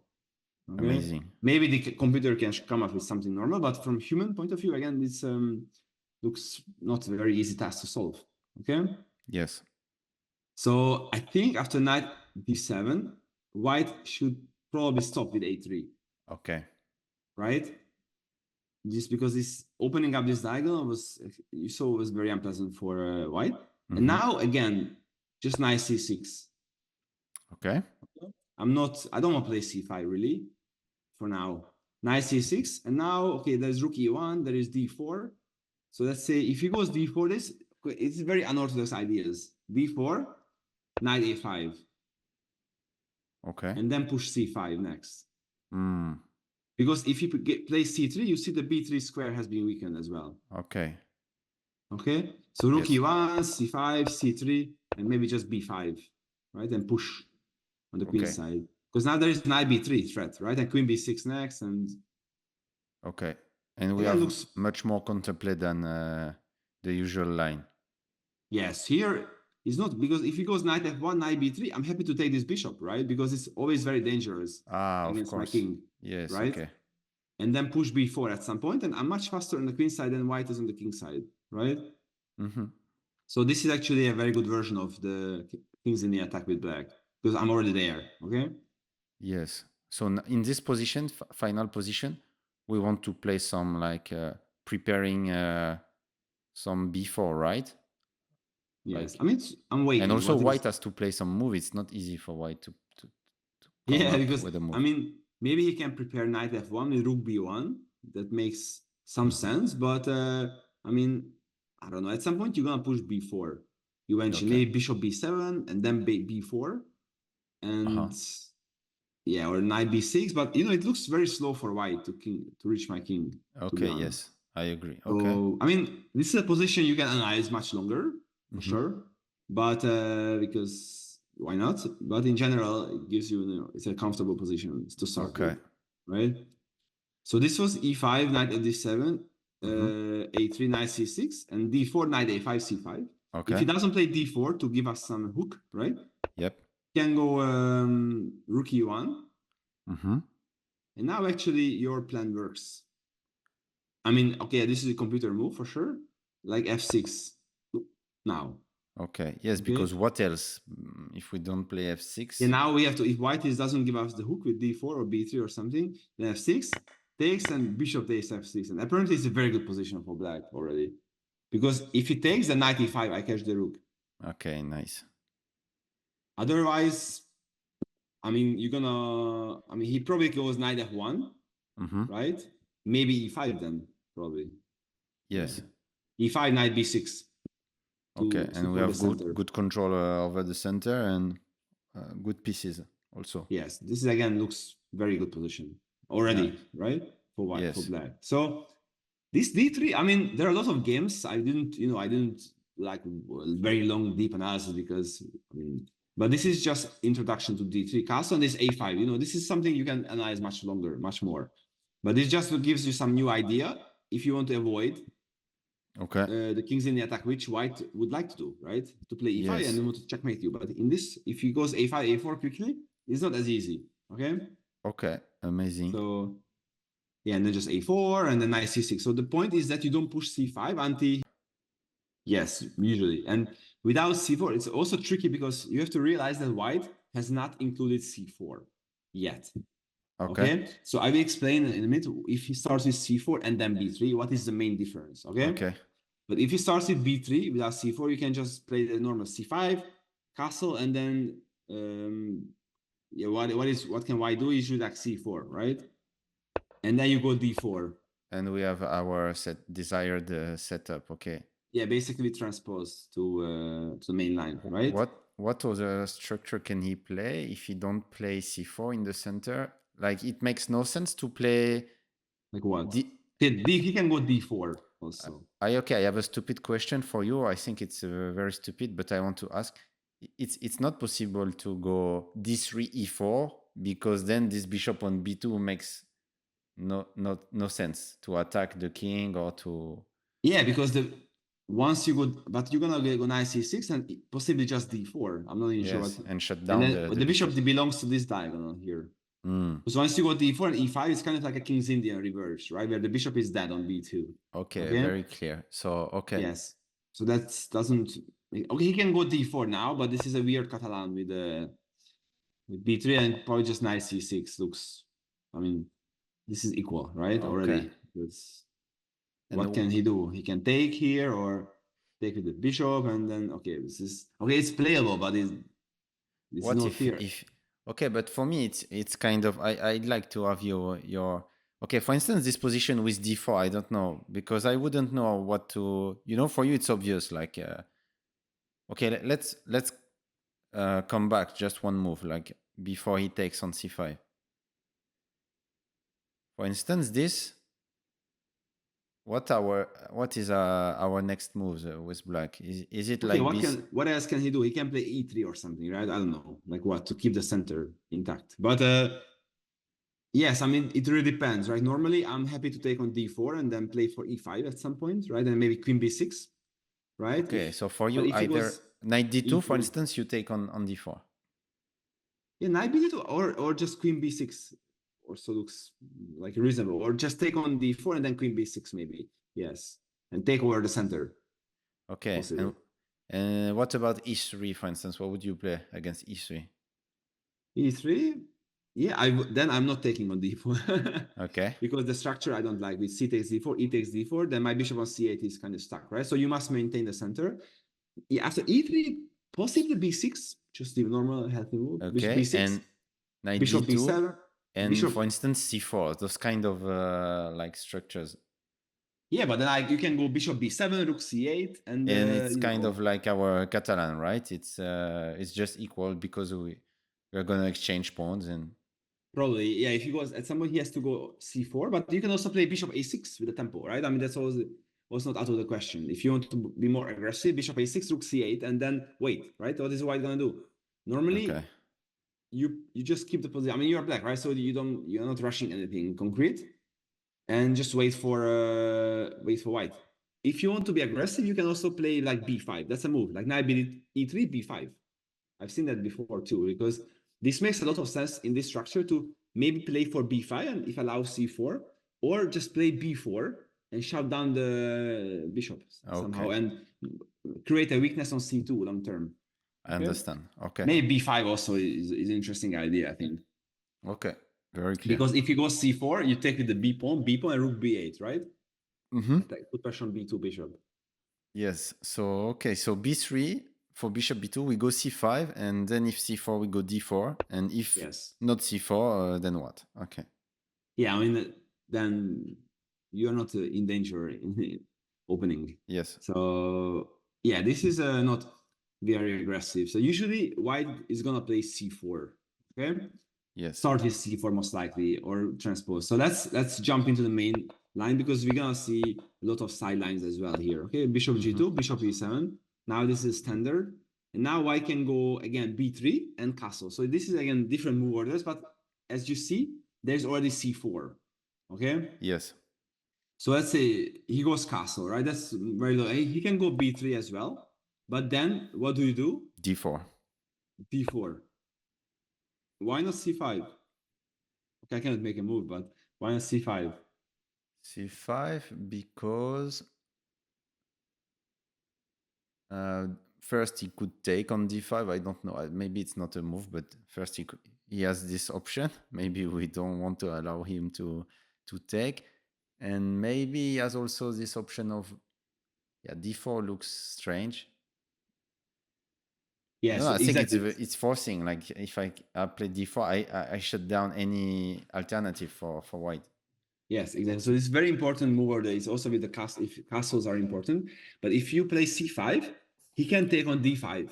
Okay? Amazing. Maybe the computer can come up with something normal, but from human point of view, again, this looks not a very easy task to solve. Okay. Yes. So I think after knight d7, white should probably stop with a3. Okay. Right? Just because this opening up this diagonal was very unpleasant for white. And now again, just knight c6. Okay. I don't want to play c5 really for now. Knight c6, and now okay, there's rook e1, there is d4. So let's say if he goes d4, it's very unorthodox ideas. d4, knight a5. Okay. And then push c5 next. Because if you play c3, you see the b3 square has been weakened as well. Okay. Okay. So rook e1, c5, c3, and maybe just b5, right? And push on the queen side. Because now there is knight b3 threat, right? And queen b6 next, and okay. And we have much more contemplate than the usual line. Yes, here is not, because if he goes knight f1, knight b3, I'm happy to take this bishop, right? Because it's always very dangerous against my king. Yes, right? Okay. And then push b4 at some point, and I'm much faster on the queen side than white is on the king side, right? So this is actually a very good version of the kings in the attack with black, because I'm already there, okay? Yes. So in this position, final position, we want to play some like preparing some b4, right? Yes, Like, I mean, I'm waiting. and also What white has to play some move. It's not easy for white to come yeah, up because with a move. I mean, maybe he can prepare knight f1 with rook b1. That makes some sense, but I mean, I don't know. At some point, you're gonna push b4. You mentioned maybe bishop b7 and then b4, and yeah, or knight b6. But you know, it looks very slow for white to reach my king. Okay, yes, I agree. So, Okay. I mean, this is a position you can analyze much longer, for sure. But because why not? But in general, it gives you, you know, it's a comfortable position to start with, right? So this was e5, knight at d7, a3, knight c6, and d4, knight a5, c5. Okay. If he doesn't play d4 to give us some hook, right? Yep. He can go rook e1. And now actually your plan works. I mean, okay, this is a computer move for sure, like f6 now. Okay, yes, because what else if we don't play f6? Yeah, now we have to, if white doesn't give us the hook with d4 or b3 or something, then f6 takes and bishop takes f6. And apparently it's a very good position for black already. Because if he takes the knight e5, I catch the rook. Okay, nice. Otherwise, I mean, you're gonna, I mean, he probably goes knight f1, right? Maybe e5 then, probably. Yes. Yeah. E5, knight b6. Okay, and we have good control over the center and good pieces also. Yes, this is again looks very good position already, right? For white, yes. for black. So this d3, I mean, there are a lot of games. I didn't like very long, deep analysis because, I mean, but this is just introduction to d3. Castle on this a5, you know, this is something you can analyze much longer, much more. But this just gives you some new idea if you want to avoid the kings in the attack, which white would like to do, right? To play e5 and then want to checkmate you. But in this, if he goes a5, a4 quickly, it's not as easy. Okay. Okay. Amazing. So yeah, and then just a4 and then knight c6. So the point is that you don't push c5 until yes, usually. And without c4, it's also tricky because you have to realize that white has not included c4 yet. Okay. So I will explain in a minute if he starts with c4 and then b3, what is the main difference? Okay. But if he starts with b3 without c4, you can just play the normal c5 castle, and then yeah, what can white do? You should like c4, right? And then you go d4. And we have our desired setup. Okay. Yeah, basically transpose to the main line, right? What other structure can he play if he don't play c4 in the center? Like it makes no sense to play. Like what? He can go d4 also. Okay, I have a stupid question for you. I think it's very stupid, but I want to ask. It's not possible to go d3 e4 because then this bishop on b2 makes no sense to attack the king or to. Yeah, because once you go, but you're gonna go knight c6 and possibly just d4. I'm not even sure what. And shut down the bishop belongs to this diagonal here. Because once you go d4 and e5, it's kind of like a King's Indian reverse, right? Where the bishop is dead on b2. Okay, very clear. So, okay. Yes. So that doesn't... Okay, he can go d4 now, but this is a weird Catalan with b3 and probably just knight c6 looks... I mean, this is equal, right? Already. What can he do? He can take here or take with the bishop and then... Okay, this is... Okay, it's playable, but it's not clear. Okay, but for me, it's kind of... I'd like to have your... Okay, for instance, this position with d4, I don't know, because I wouldn't know what to... You know, for you, it's obvious, like... Okay, let's come back just one move, like before he takes on c5. For instance, this... What is our next moves with black? Is it like what else can he do? He can play e3 or something, right? I don't know, like what, to keep the center intact. But yes, I mean, it really depends, right? Normally, I'm happy to take on d4 and then play for e5 at some point, right? And maybe queen b6, right? Okay, so for you, either knight d2, for instance, you take on d4. Yeah, knight b2 or just queen b6 also looks like reasonable. Or just take on d4 and then queen b6 maybe. Yes, and take over the center. Okay, and what about e3, for instance? What would you play against e3? E3? Yeah, then I'm not taking on d4. Okay. Because the structure I don't like with c takes d4, e takes d4, then my bishop on c8 is kind of stuck, right? So you must maintain the center. Yeah, after e3, possibly b6, just the normal healthy move. Bishop Okay, b6, and knight bishop d2, b7, and bishop. for instance c4, those kind of like structures. Yeah, but then you can go bishop b7, rook c8, and it's you kind know, of like our Catalan, right? It's just equal because we're gonna exchange pawns and probably, yeah. If he goes at some point, he has to go c4, but you can also play bishop a6 with the tempo, right? I mean, that's always was not out of the question. If you want to be more aggressive, bishop a6, rook c8, and then wait, right? What is white gonna do? Normally, okay. you just keep the position. I mean, you're black, right? So you're not rushing anything concrete, and just wait for white. If you want to be aggressive, you can also play like b5. That's a move, like knight e3, b5. I've seen that before too, because this makes a lot of sense in this structure to maybe play for b5 and if allows c4, or just play b4 and shut down the bishops somehow and create a weakness on c2 long term. I understand. Okay. Maybe b5 also is an interesting idea, I think. Okay. Very clear. Because if you go c4, you take with the b pawn, and rook b8, right? Mm-hmm. Put pressure on b2 bishop. Yes. So okay. So b3 for bishop b2, we go c5, and then if c4, we go d4, and if not c4, then what? Okay. Yeah, I mean, then you're not in danger in opening. Yes. So yeah, this is not very aggressive. So usually white is gonna play c4. Okay. Yes. Start with c4 most likely, or transpose. So let's jump into the main line because we're gonna see a lot of sidelines as well here. Okay, bishop g2, bishop e7. Now this is standard, and now white can go again b3 and castle. So this is again different move orders, but as you see, there's already c4. Okay. Yes. So let's say he goes castle, right? That's very low. He can go b3 as well, but then what do you do? d4. d4. Why not c5? Okay, I cannot make a move, but why not c5? c5 because first he could take on d5. I don't know. Maybe it's not a move, but first he has this option. Maybe we don't want to allow him to take, and maybe he has also this option of d4 looks strange. Yeah, I think it's forcing. Like if I play d4, I shut down any alternative for white. Yes, exactly. So it's very important move order. It's also with the castle. If castles are important, but if you play c5, he can take on d5,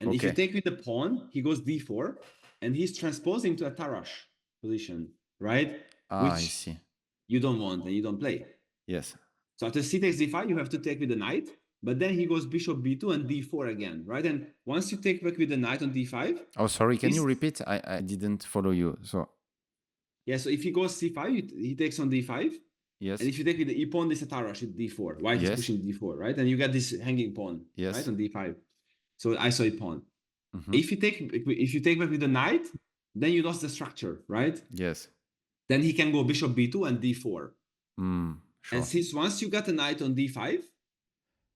and if you take with the pawn, he goes d4, and he's transposing to a Tarrasch position, right? Which I see. You don't want and you don't play. Yes. So after c takes d5, you have to take with the knight, but then he goes bishop b2 and d4 again, right? And once you take back with the knight on d5. Oh, sorry. Can you repeat? I didn't follow you. So. Yeah, so if he goes c5, he takes on d5. Yes. And if you take with the e pawn, this is a Tarrasch with d4. White is pushing d4, right? And you get this hanging pawn, right, on d5. So I saw a pawn. If you take back with the knight, then you lost the structure, right? Yes. Then he can go bishop b2 and d4. Sure. And since once you got a knight on d5,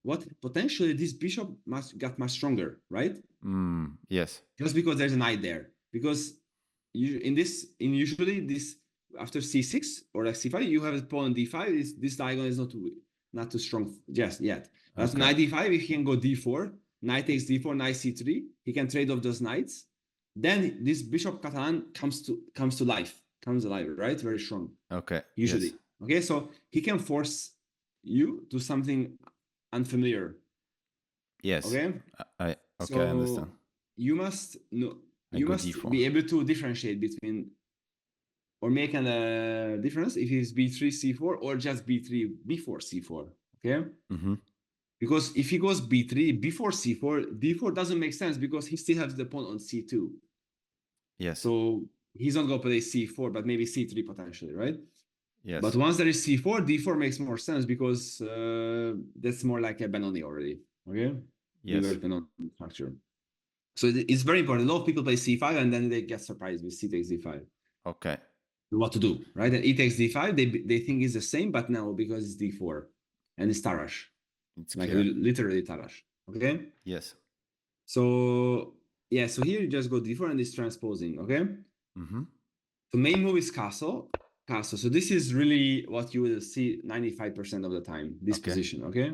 what potentially this bishop got much stronger, right? Yes. Just because there's a knight there. Because usually this after c6 or like c5, you have a pawn on d5. This diagonal is not too strong just yet. But knight d5, if he can go d4, knight takes d4, knight c3, he can trade off those knights. Then this bishop Catalan comes alive, right? Very strong. Okay. Usually. Yes. Okay, so he can force you to something unfamiliar. Yes. Okay. I understand. You must be able to differentiate between or make a difference if it's b3 c4 or just b3 b4 c4. Okay. Because if he goes b3 before c4, d4 doesn't make sense because he still has the pawn on c2. Yes. So he's not going to play c4, but maybe c3 potentially, right? Yes. But once there is c4, d4 makes more sense because that's more like a Benoni already. Okay. Yes. Benoni structure. So it's very important. A lot of people play c5 and then they get surprised with c takes d5. Okay. What to do, right? And e takes d5, they think it's the same, but no, because it's d4 and it's Tarrasch. It's like clear. literally Tarrasch. Okay. Yes. So yeah, so here you just go d4 and it's transposing. Okay. The main move is castle. So this is really what you will see 95% of the time. This position. Okay.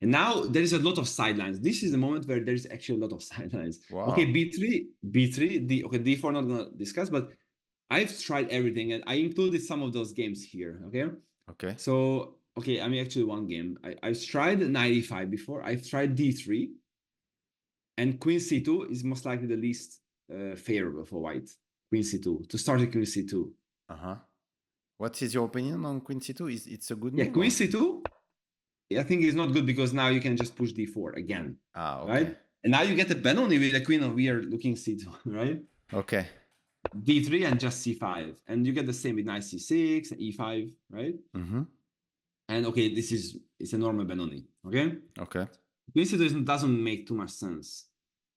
And now there is a lot of sidelines. This is the moment where there is actually a lot of sidelines. Wow. Okay, b3, d4 not gonna discuss, but I've tried everything and I included some of those games here. Okay. Okay. So okay, I mean actually one game. I've tried knight e5 before. I've tried d3, and queen c2 is most likely the least favorable for white. Queen c2 to start with queen c2. What is your opinion on queen c2? It's a good move? Yeah, queen c2. I think it's not good because now you can just push d4 again. Okay. Right? And now you get a Benoni with a queen of weird looking c2, right? Okay. d3 and just c5, and you get the same with knight c6 and e5, right? And okay, it's a normal Benoni. Okay. Okay. Queen c2 doesn't make too much sense.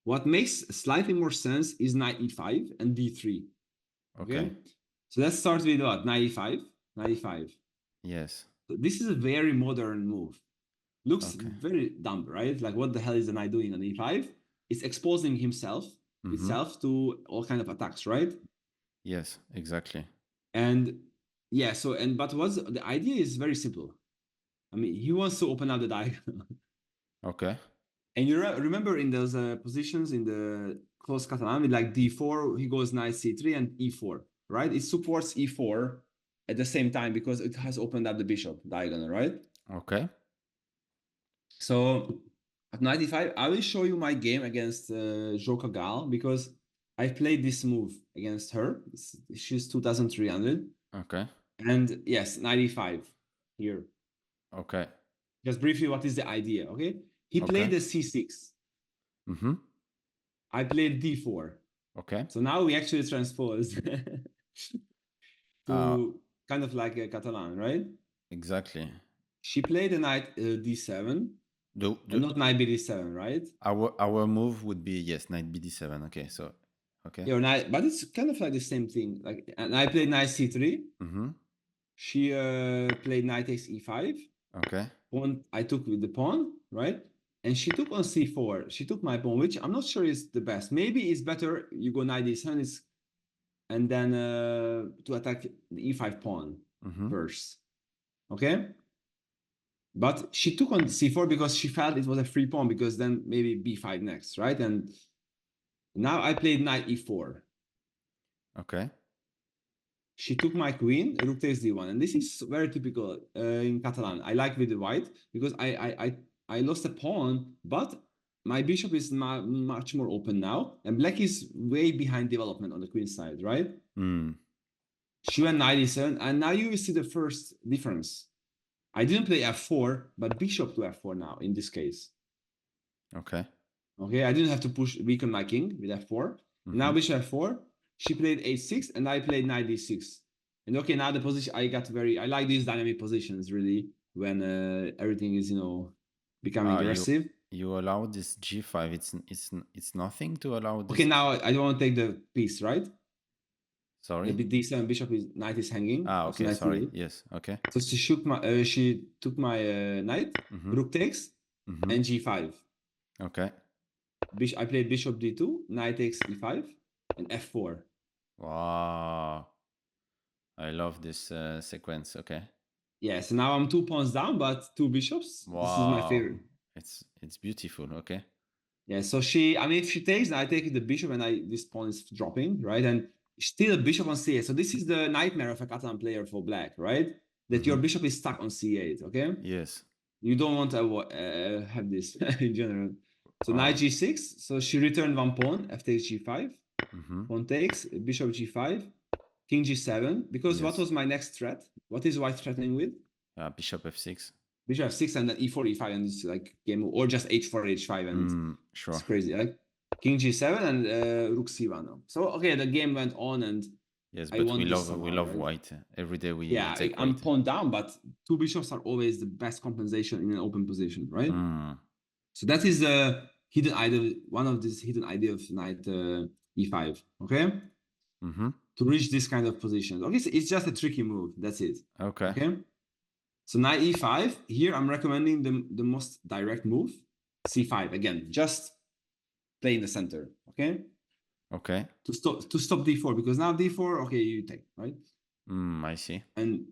What makes slightly more sense is knight e5 and d3. Okay. So let's start with what? Knight e5. Knight e5. Yes. This is a very modern move. Looks very dumb, right? Like, what the hell is the knight doing on e5? It's exposing itself to all kind of attacks, right? Yes, exactly. And yeah, but the idea is very simple. I mean, he wants to open up the diagonal. Okay. And you remember in those positions in the close Catalan with like d4, he goes knight c3 and e4, right? It supports e4 at the same time because it has opened up the bishop diagonal, right? Okay. So at knight e5, I will show you my game against Jo Kagal because I played this move against her. She's 2,300. Okay. And yes, knight e5 here. Okay. Just briefly, what is the idea? Okay. He played the c6. I played d4. Okay. So now we actually transpose to kind of like a Catalan, right? Exactly. She played a knight d7. Not knight bd7, right? Our move would be, yes, knight bd7. Okay, so okay. Yeah, but it's kind of like the same thing. Like, and I played knight c3. She played knight takes e5. Okay. Pawn, I took with the pawn, right? And she took on c4. She took my pawn, which I'm not sure is the best. Maybe it's better you go knight d7 and then to attack the e5 pawn first. Okay? But she took on c4 because she felt it was a free pawn because then maybe b5 next, right? And now I played knight e4. Okay. She took my queen, rook takes d1. And this is very typical in Catalan. I like with the white because I lost a pawn, but my bishop is much more open now. And black is way behind development on the queen side, right? She went knight e7. And now you will see the first difference. I didn't play f4, but bishop to f4 now in this case. Okay. Okay, I didn't have to weaken my king with f4. Now bishop f4. She played a6 and I played knight d6. And okay, now the position I like these dynamic positions really when everything is, becoming aggressive. You allow this g5. It's nothing to allow this. Okay, now I don't want to take the piece, right? Sorry. The d7 bishop knight is hanging. Okay, sorry. Yes, okay. So she took my knight, rook takes, and g5. Okay. I played bishop d2, knight takes e5, and f4. Wow. I love this sequence. Okay. Yeah, so now I'm 2 pawns down, but 2 bishops. Wow. This is my favorite. It's beautiful. Okay. Yeah, so if she takes, I take the bishop and this pawn is dropping, right? And still a bishop on c8. So this is the nightmare of a Catalan player for black, right? That your bishop is stuck on c8, okay? Yes. You don't want to have this in general. So knight g6. So she returned 1 pawn, f takes g5. Pawn takes, bishop g5, king g7. Because what was my next threat? What is white threatening with? Bishop f6. Bishop f6 and then e4, e5, and it's like game, or just h4, h5, and it's crazy. Like king g7 and rook c1 now. So okay, the game went on, and yes, but we love white every day. Take I'm white. pawned down, but 2 bishops are always the best compensation in an open position, right? So that is the hidden idea, one of these hidden idea of knight e5. Okay. To reach this kind of position. Okay, so it's just a tricky move. That's it. Okay. So knight e5. Here I'm recommending the most direct move, c5. Again, just play in the center. Okay. Okay. To stop d4, because now d4. Okay, you take, right. I see. And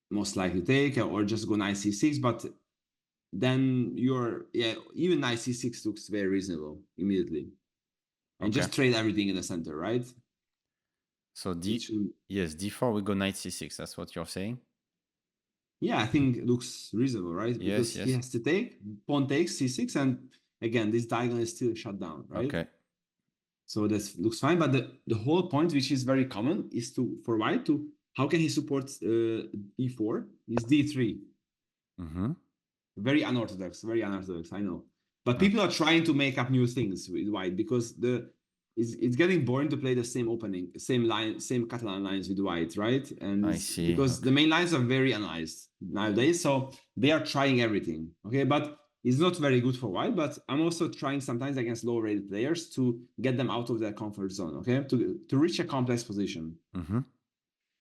most likely take, or just go knight c6. But then even knight c6 looks very reasonable immediately. And Okay. just trade everything in the center, right? So should- yes, d4 we go knight c6. That's what you're saying. Yeah, I think it looks reasonable, right? Yes, Because yes. he has to take, pawn takes c6, and again, this diagonal is still shut down, right? Okay. So that looks fine, but the whole point, which is very common, is for white to how can he support e4? Is d3. Mm-hmm. Very unorthodox, I know. But people are trying to make up new things with white because it's getting boring to play the same opening, same line, same Catalan lines with white, right? And I see. because the main lines are very analyzed nowadays, so they are trying everything. Okay, but it's not very good for white. But I'm also trying sometimes against low-rated players to get them out of their comfort zone. Okay, to reach a complex position. Mm-hmm.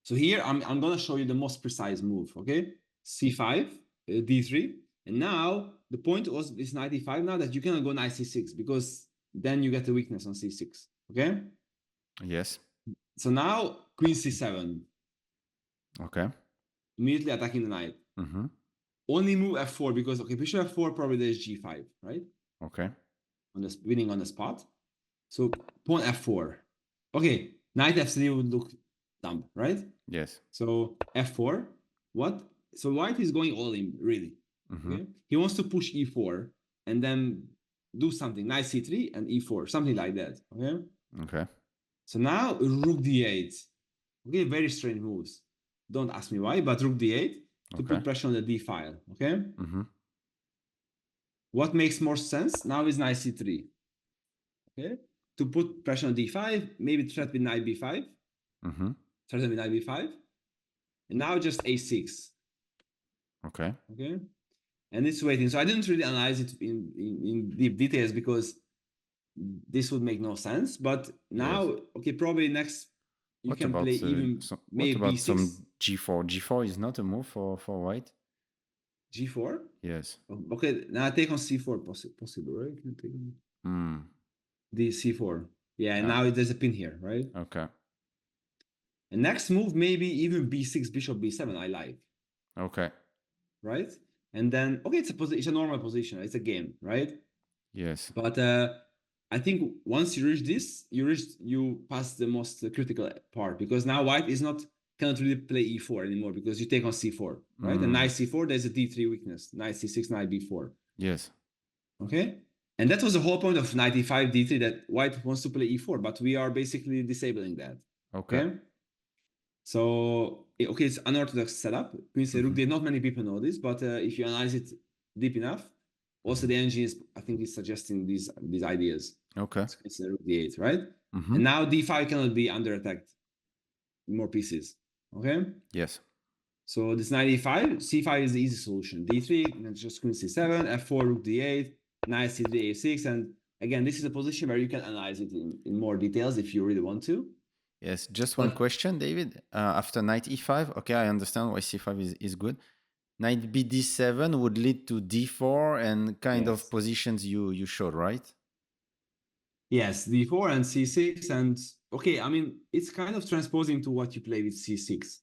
So here I'm gonna show you the most precise move. Okay, c5, d3. And now the point was this 95 now that you cannot go knight c6 because then you get a weakness on c6. Okay. Yes. So now queen c7. Okay. Immediately attacking the knight. Mm-hmm. Only move f4 because bishop f4 probably there's g5, right? Okay. Winning on the spot. So pawn f4. Okay, knight f3 would look dumb, right? Yes. So f4. What? So white is going all in, really. Mm-hmm. Okay. He wants to push e4 and then do something, knight c3 and e4, something like that. Okay. Okay. So now rook d8. Okay, very strange moves. Don't ask me why, but rook d8 to put pressure on the d file. Okay. Mm-hmm. What makes more sense now is knight c3. Okay. To put pressure on d5, maybe threat with knight b5. Mm-hmm. Threat with knight b5. And now just a6. Okay. Okay. And it's waiting. So I didn't really analyze it in deep details because this would make no sense. But now, yes. Okay, probably next you what can about play even maybe what about b6. some g4? G4 is not a move for white. G4. Yes. Okay, now take on c4 possible, right? Can take on the c4. Yeah, and now there's a pin here, right? Okay. And next move maybe even b6, bishop b7. I like. Okay. Right. And then it's a normal position. It's a game, right? Yes. But I think once you reach this, you pass the most critical part because now white cannot really play e4 anymore because you take on c4, right? And knight c4, there's a d3 weakness. Knight c6, knight b4. Yes. Okay. And that was the whole point of knight e5, d3, that white wants to play e4, but we are basically disabling that. Okay. So it's unorthodox setup. Queen c rook d8. Not many people know this, but if you analyze it deep enough, also the engine I think is suggesting these ideas. Okay. So it's rook d8, right? And now d5 cannot be under attack. More pieces. Okay. Yes. So this knight e5, c5 is the easy solution. d3, just queen c7, f4, rook d8, knight c3, a6, and again, this is a position where you can analyze it in more details if you really want to. Yes, just one question, David. After knight e5, okay, I understand why c5 is good. Knight bd7 would lead to d4 and kind of positions you showed, right? Yes, d4 and c6, and I mean, it's kind of transposing to what you play with c6.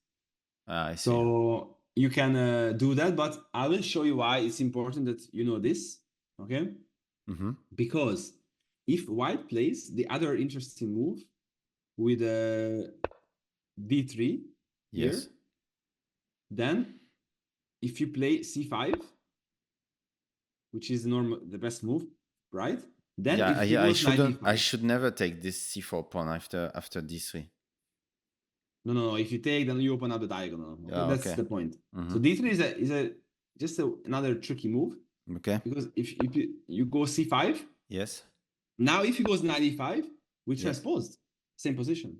I see. So you can do that, but I will show you why it's important that you know this, okay? Because if white plays the other interesting move with d3 here, then if you play c5, which is the best move, right? Then I should never take this c4 pawn after d3. No. If you take, then you open up the diagonal. Okay? That's the point. So d3 is just another tricky move. Okay. Because if you go c5, yes. Now if he goes knight e5, we transposed same position.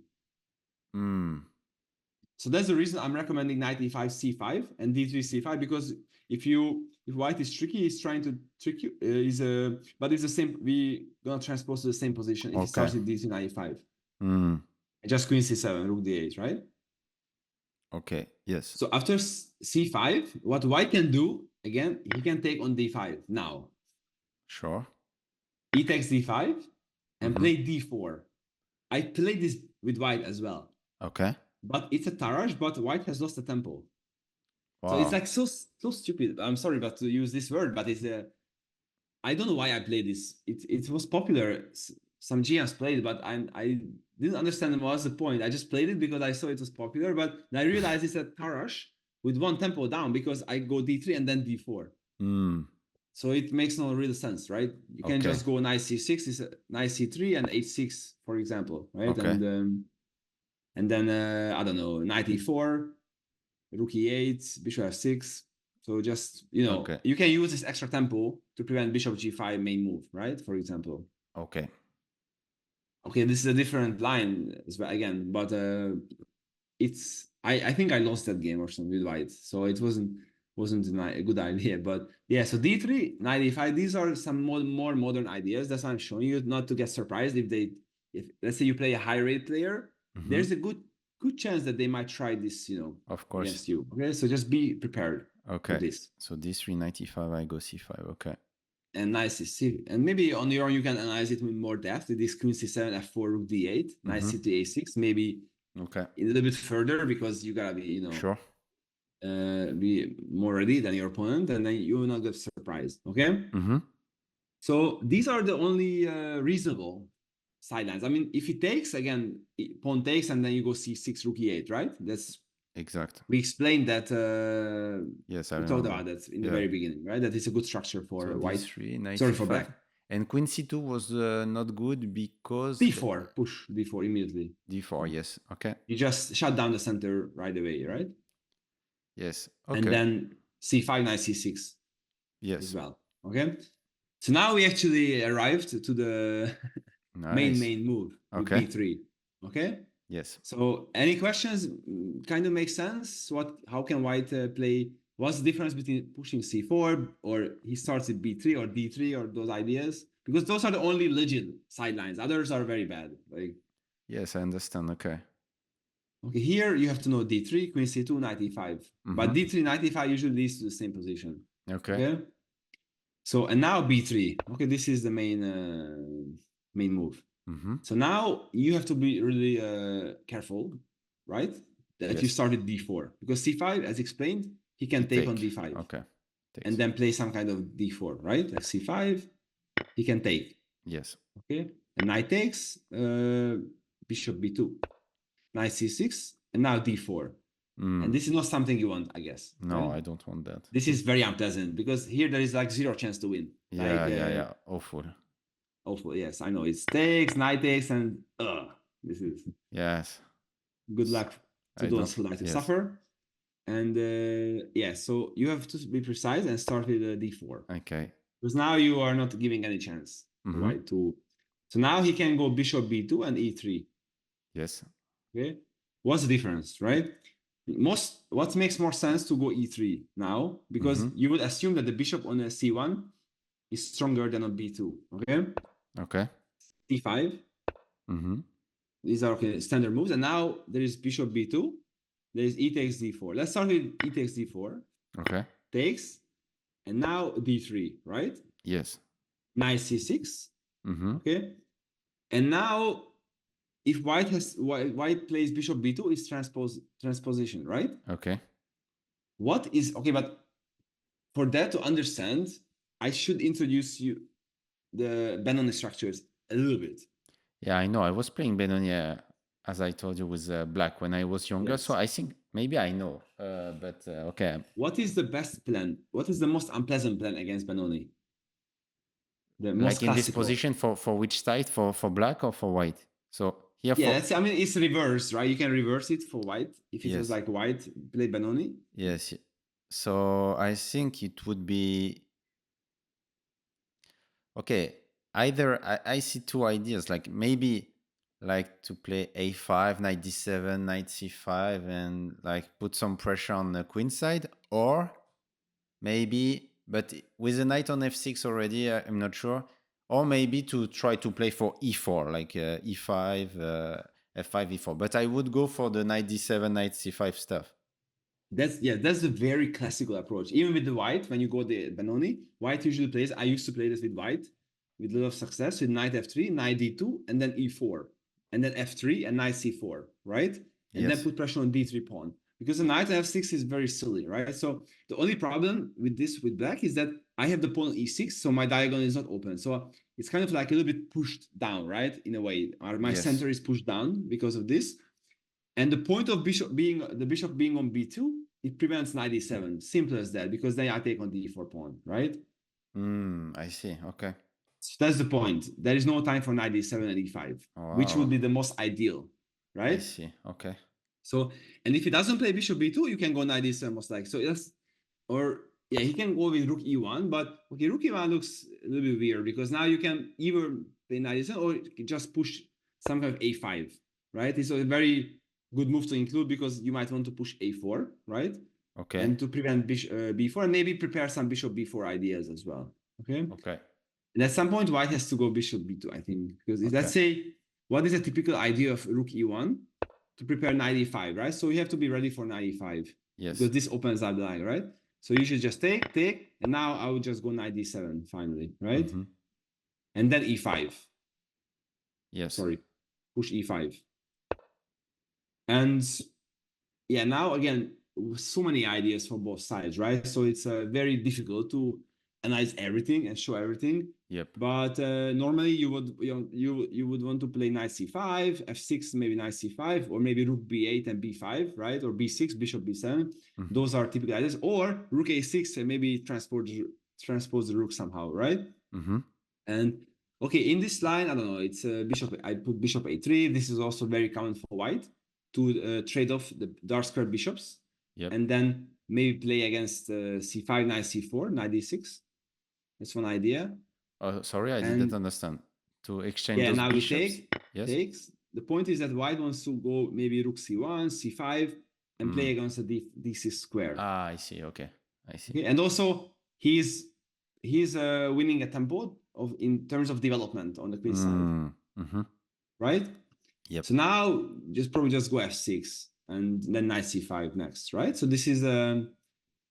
So that's the reason I'm recommending knight e5 c5 and d3 c5 because if white is tricky, he's trying to trick you. But it's the same. We gonna transpose to the same position if he starts with d3 knight e5. Just queen c7, rook d8, right? Okay. Yes. So after c5, what white can do again, he can take on d5 now. Sure. He takes d5 and play d4. I played this with white as well. Okay. But it's a Taraj, but white has lost the tempo. So it's Wow. like so stupid. I'm sorry, but to use this word, but it's I don't know why I played this. It was popular. Some GMs played it, but I didn't understand what was the point. I just played it because I saw it was popular, but I realized it's a Tarash with one tempo down because I go D3 and then D4. Mm. So it makes no real sense, right? You can Okay. just go knight C6, is knight C3 and H6, for example, right? Okay. And then I don't know, knight E4, rook E8, bishop F6. So just, you know, Okay. you can use this extra tempo to prevent bishop G5 main move, right? For example. Okay. Okay, this is a different line as well again, but it's I think I lost that game or something with white, so it wasn't a good idea. But yeah, so D3, knight E5, these are some more modern ideas. That's why I'm showing you, not to get surprised if let's say you play a high rate player, there's a good chance that they might try this, you know, Of course. against you. Okay, so just be prepared for Okay. this. So D3, knight E5, I go C5. Okay. And knight C6, and maybe on your own you can analyze it with more depth. This queen C7, F4, rook D8, knight C2, A6, maybe Okay. a little bit further because you gotta be, you know, Sure. be more ready than your opponent, and then you will not get surprised. Okay. So these are the only reasonable sidelines. I mean, if it takes again, pawn takes, and then you go C6, rook E8, right? That's exact. We explained that. Yes, I we remember. talked about that in the very beginning, right? That is a good structure for So white. D3, knight Sorry E5. for black. And queen C2 was not good because D4, push D4 immediately. D4, yes. Okay. You just shut down the center right away, right? Yes. Okay. And then C5, knight C6. Yes. As well. Okay. So now we actually arrived to the nice. main move with Okay. B3. Okay. Yes. So any questions? Kind of make sense. How can white play? What's the difference between pushing C4 or he starts at B3 or D3 or those ideas? Because those are the only legit sidelines. Others are very bad. Like, yes, I understand. Okay. Okay, here you have to know D3, Queen C2, Knight E5. But D3, Knight E5 usually leads to the same position. Okay. So, and now B3. Okay, this is the main move. So now you have to be really careful, right? That you started D4. Because C5, as explained, he can take on D5. Okay. And then play some kind of D4, right? Like C5, he can take. Yes. Okay. And knight takes, bishop B2. Knight C6, and now D4. And this is not something you want, I guess. No, right? I don't want that. This is very unpleasant because here there is like zero chance to win. Yeah, like, awful. Awful, yes, I know. It's takes, knight takes, and this is. Yes. Good luck to those who like to suffer. And yeah, so you have to be precise and start with D4. Okay. Because now you are not giving any chance, right? So now he can go bishop B2 and E3. Yes. Okay. What's the difference, right? What makes more sense to go E3 now, because you would assume that the bishop on a C1 is stronger than on B2. Okay. Okay. C5. These are standard moves, and now there is bishop B2. There is E takes D4. Let's start with E takes D4. Okay. Takes, and now D3, right? Yes. Knight C6. Okay. And now, if white plays bishop B2, it's transposition, right? Okay. But for that to understand, I should introduce you the Benoni structures a little bit. Yeah, I know. I was playing Benoni, as I told you, with black when I was younger. Yes. So I think maybe I know. But okay. What is the best plan? What is the most unpleasant plan against Benoni? The most like in this position for which side? For black or for white? So here I mean, it's reverse, right? You can reverse it for white. If it was like white, play Benoni. Yes. So I think it would be... Okay, either I see two ideas, like maybe like to play a5, knight d7, knight c5, and like put some pressure on the queen side, or maybe, but with a knight on f6 already, I'm not sure, or maybe to try to play for e4, like e5, f5, e4. But I would go for the knight d7, knight c5 stuff. That's the very classical approach. Even with the white, when you go the Benoni, white usually plays. I used to play this with white with a lot of success, with knight f3, knight d2, and then e4, and then f3 and knight c4, right? and then Yes. put pressure on d3 pawn. Because the knight f6 is very silly, right? So the only problem with this with black is that I have the pawn on e6, so my diagonal is not open. So it's kind of like a little bit pushed down, right? In a way, my Yes. center is pushed down because of this. And the point of bishop being on b2, it prevents knight e7. Simple as that, because then I take on the e4 pawn, right? I see. Okay. So that's the point. There is no time for knight e7 and e5, which would be the most ideal, right? I see. Okay. So, and if he doesn't play bishop b2, you can go knight e7 most likely. So yes, or yeah, he can go with rook e1, but okay, rook e1 looks a little bit weird because now you can either play knight e7 or just push some kind of a5, right? It's a very good move to include because you might want to push a4, right? Okay. And to prevent bishop b4, and maybe prepare some bishop b4 ideas as well. Okay. Okay. And at some point, white has to go bishop b2, I think, because if, let's say, what is a typical idea of rook e1? To prepare knight e5, right? So you have to be ready for knight e5. Yes. Because this opens up the line, right? So you should just take, and now I would just go knight d7 finally, right? And then e5. Yes. Sorry, push e5. And yeah, now again, so many ideas from both sides, right? So it's very difficult to analyze everything and show everything. Yep. But normally you would want to play knight c5, f6, maybe knight c5, or maybe rook b8 and b5, right? Or b6, bishop b7. Those are typical ideas. Or rook a6 and maybe transpose the rook somehow, right? And okay, in this line, I don't know. It's bishop. I put bishop a3. This is also very common for white to trade off the dark square bishops. Yep. And then maybe play against c5, knight c4, knight d6. That's one idea. Oh, sorry, I didn't understand. To exchange yeah, those now bishops? we takes. The point is that white wants to go maybe rook c1, c5, and play against a d6 square. Ah, I see. Okay, I see. Okay? And also, he's winning a tempo in terms of development on the queen side. Right? Yep. So now, probably just go f6, and then knight c5 next, right? So this is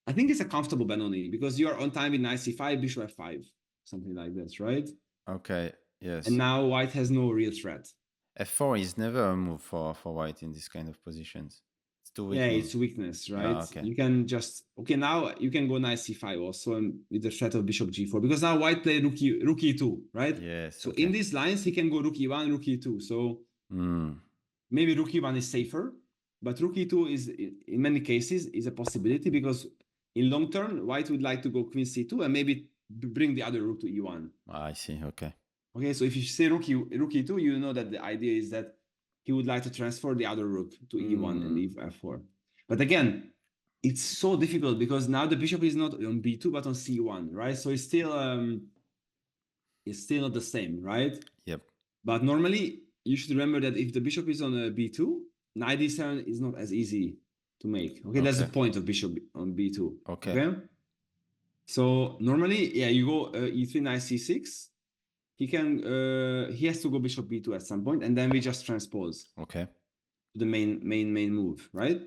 I think it's a comfortable Benoni because you are on time with knight c5, bishop f5, something like this, right? Okay, yes. And now white has no real threat. f4 is never a move for white in this kind of positions. It's too weak. Yeah, it's weakness, right? okay. You can just now you can go knight c5 also with the threat of bishop g4 because now white played rook e2, right? Yes. So in these lines he can go rook e1, rook e2. So maybe rook e1 is safer, but rook e2 is in many cases is a possibility because in long term white would like to go queen c2 and maybe bring the other rook to e1. I see. Okay. Okay, so if you say rook e2, you know that the idea is that he would like to transfer the other rook to e1 and f4. But again, it's so difficult because now the bishop is not on b2 but on c1, right? So it's still not the same, right? Yep. But normally you should remember that if the bishop is on b2, knight d7 is not as easy to make. Okay, that's the point of bishop on b2. Okay. So normally, yeah, you go e3, knight c6. He has to go bishop b2 at some point, and then we just transpose. Okay. The main move, right?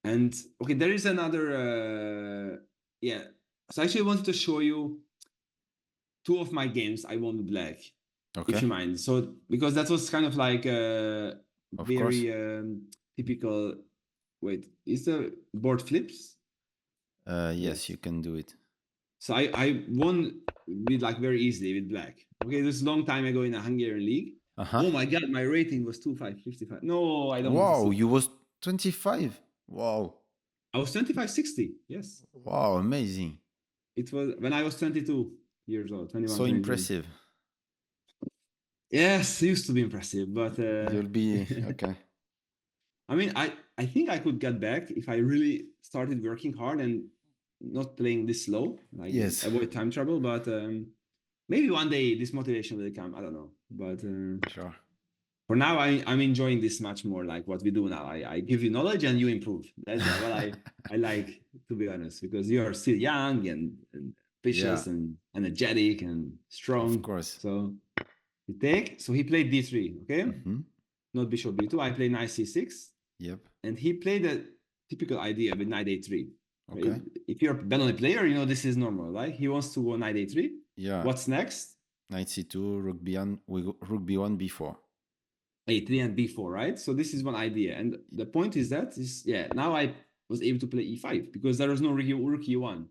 And okay, there is another. Yeah. So actually, I wanted to show you two of my games I won with black. Okay. If you mind. So because that was kind of like very typical. Wait, is the board flips? Yes, you can do it. So I won with like very easily with black. Okay, this is a long time ago in a Hungarian league. Oh my god, my rating was 2555. No, I don't. Wow, you was 25. Wow. I was 2560. Yes. Wow, amazing. It was when I was 22 years old. 21. So impressive. Yes, it used to be impressive, but you'll be okay. I mean, I think I could get back if I really started working hard and not playing this slow, like avoid time trouble. But maybe one day this motivation will come. I don't know, but sure. For now, I'm enjoying this much more. Like what we do now, I give you knowledge and you improve. That's what I like, to be honest, because you are still young and ambitious and energetic and strong. Of course. So you take. So he played d3. Okay, not bishop b2. I play knight c6. Yep. And he played a typical idea with knight a3. Okay. If you're a Benoni player, you know this is normal, right? He wants to go knight a3. Yeah. What's next? Knight c2, rook b1, rook b1, b4. a3 and b4, right? So this is one idea. And the point is that now I was able to play e5 because there was no rook e1.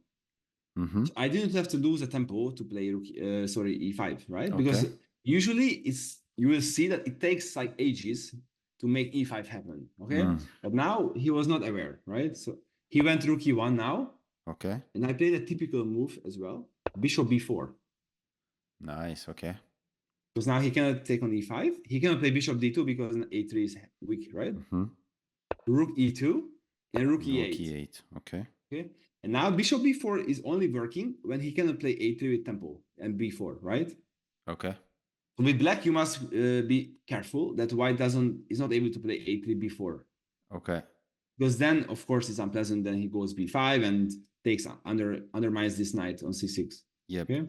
So I didn't have to lose a tempo to play e5, right? Because usually you will see that it takes like ages to make e5 happen, okay? But now he was not aware, right? So he went rook e1 now. Okay. And I played a typical move as well, bishop b4. Nice, okay. Because now he cannot take on e5. He cannot play bishop d2 because a3 is weak, right? Rook e2 and rook e8. Rook e8, okay. Okay. And now bishop b4 is only working when he cannot play a3 with tempo and b4, right? Okay. So with black, you must be careful that white is not able to play a3 b4. Okay. Because then, of course, it's unpleasant. Then he goes b5 and takes undermines this knight on c6. Yep. Okay.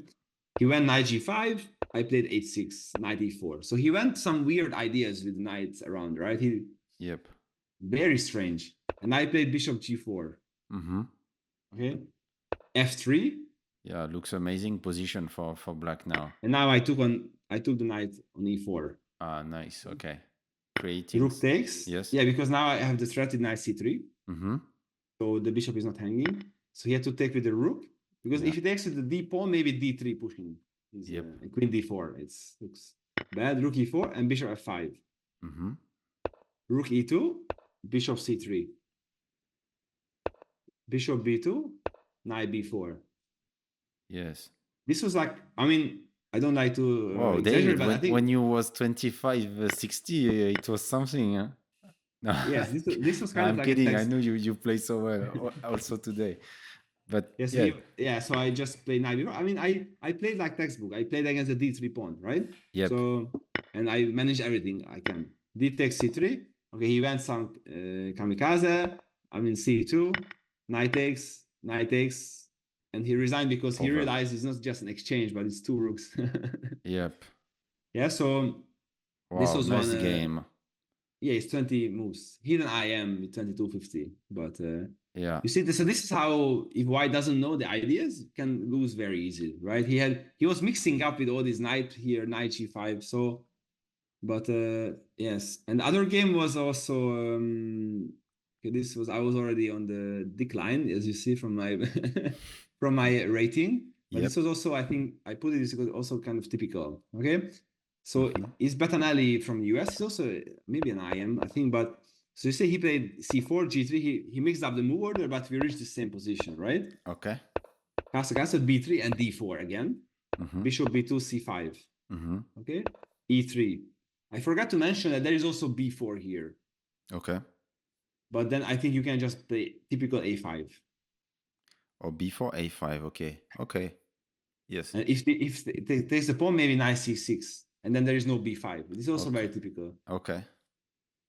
He went knight g5. I played h6, knight e4. So he went some weird ideas with knights around, right? Yep. Very strange. And I played bishop g4. Okay. f3. Yeah, looks amazing position for black now. And now I took the knight on e4. Ah, nice. Okay. Creating. Rook takes. Yes. Yeah, because now I have the threat in knight c3. So the bishop is not hanging. So he had to take with the rook. Because if he takes with the d pawn, maybe d3 pushing. Queen d4. It looks bad. Rook e4 and bishop f5. Rook e2, bishop c3. Bishop b2, knight b4. Yes. This was like, I mean, I don't like to wow, David, but I think when you was 25, 60, it was something. Huh? No. Yes, this was kind I'm of like kidding. I know you play so well also today. But yes, so I just played knight b4. I mean, I played like textbook. I played against the d3 pawn, right? Yep. So, and I managed everything I can. D takes c3. Okay, he went some kamikaze. I mean, c2, knight takes, and he resigned because he realized it's not just an exchange, but it's two rooks. Yep. Yeah, so this was nice one game. Yeah, it's 20 moves. Here I am with 2250, but yeah, you see, so this is how if white doesn't know the ideas, can lose very easily, right? He was mixing up with all these knight here, knight g5. So, but yes, and the other game was also I was already on the decline, as you see from my from my rating. But this was also, I think I put it, this was also kind of typical. Okay. So is Bettinelli from US? He's also maybe an IM, I think. But so you say he played c4, g3. He mixed up the move order, but we reached the same position, right? Okay. Castle b3 and d4 again. Bishop b2, c5. Okay. e3. I forgot to mention that there is also b4 here. Okay. But then I think you can just play typical a5. Or b4, a5. Okay. Okay. Yes. And if it takes the pawn, maybe knight c6. And then there is no b5. This is also very typical. Okay.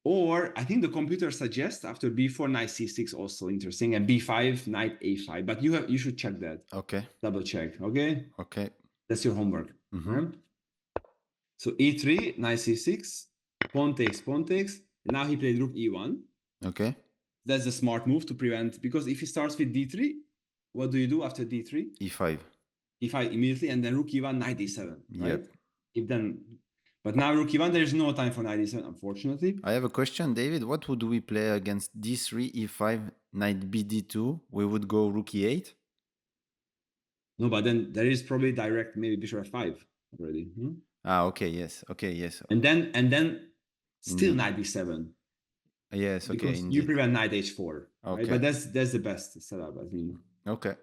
Or I think the computer suggests after b4, knight c6 also interesting, and b5, knight a5. But you should check that. Okay. Double check. Okay. Okay. That's your homework. Right? So e3, knight c6, pawn takes. And now he played rook e1. Okay. That's a smart move to prevent, because if he starts with d3, what do you do after d3? e5. e5 immediately, and then rook e1, knight d7. Right? Yep. But now rook e1, there is no time for knight d7, unfortunately. I have a question, David. What would we play against d3, e5, knight bd2? We would go rook e8? No, but then there is probably direct, maybe bishop f5 already. Ah, okay, yes. Okay, yes. And then still knight d7. Yes, okay. Because you prevent knight h4. Okay. Right? But that's the best setup, I think. Okay.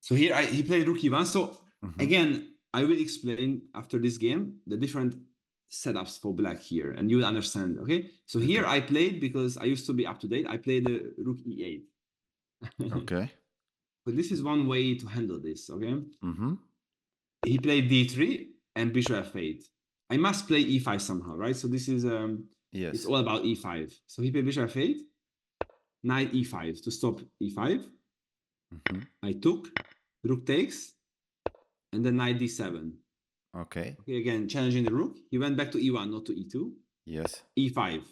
So here he played rook e1. So again, I will explain after this game the different setups for black here, and you will understand. Okay. So here I played, because I used to be up to date, I played the rook e8. Okay. So this is one way to handle this. Okay. He played d3 and bishop f8. I must play e5 somehow, right? So this is yes, it's all about e5. So he played bishop f8, knight e5 to stop e5. I took, rook takes, and then knight d7. Okay. Okay, again, challenging the rook. He went back to e1, not to e2. Yes. e5.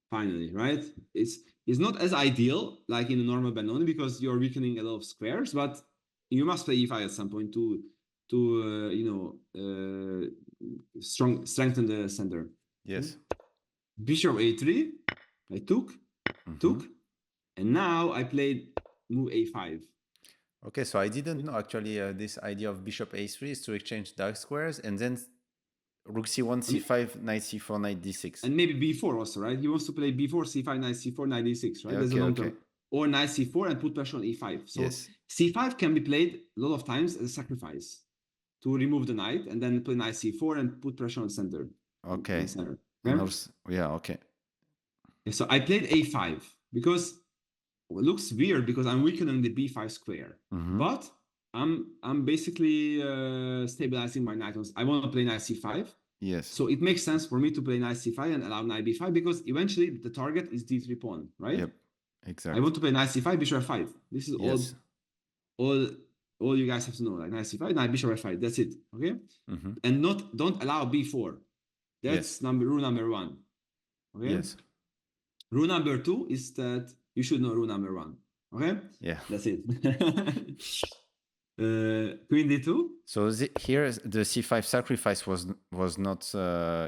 Finally, right? It's not as ideal like in a normal Benoni, because you're weakening a lot of squares, but you must play e5 at some point to strengthen the center. Yes. Bishop a3, I took, and now I played move a5. Okay, so I didn't know actually this idea of bishop a3 is to exchange dark squares, and then rook c1, c5, knight c4, knight d6. And maybe b4 also, right? He wants to play b4, c5, knight c4, knight d6, right? Yeah, That's a okay, long okay. term. Or knight c4 and put pressure on e5. So Yes. c5 can be played a lot of times as a sacrifice to remove the knight and then play knight c4 and put pressure on center. Okay. On center. And also, yeah, okay. So I played a5 because it looks weird because I'm weakening the b5 square. But I'm basically stabilizing my knight. I want to play knight c5. Yes. So it makes sense for me to play knight c5 and allow knight b5 because eventually the target is d3 pawn, right? Yep. Exactly. I want to play knight c5, bishop f5. This is yes. all you guys have to know. Like knight c5, knight bishop f5. That's it. Okay. And don't allow b4. That's rule number 1. Okay. Yes. Rule number 2 is that you should know rule number 1. Okay. Yeah. That's it. Queen d2. So here the c5 sacrifice was not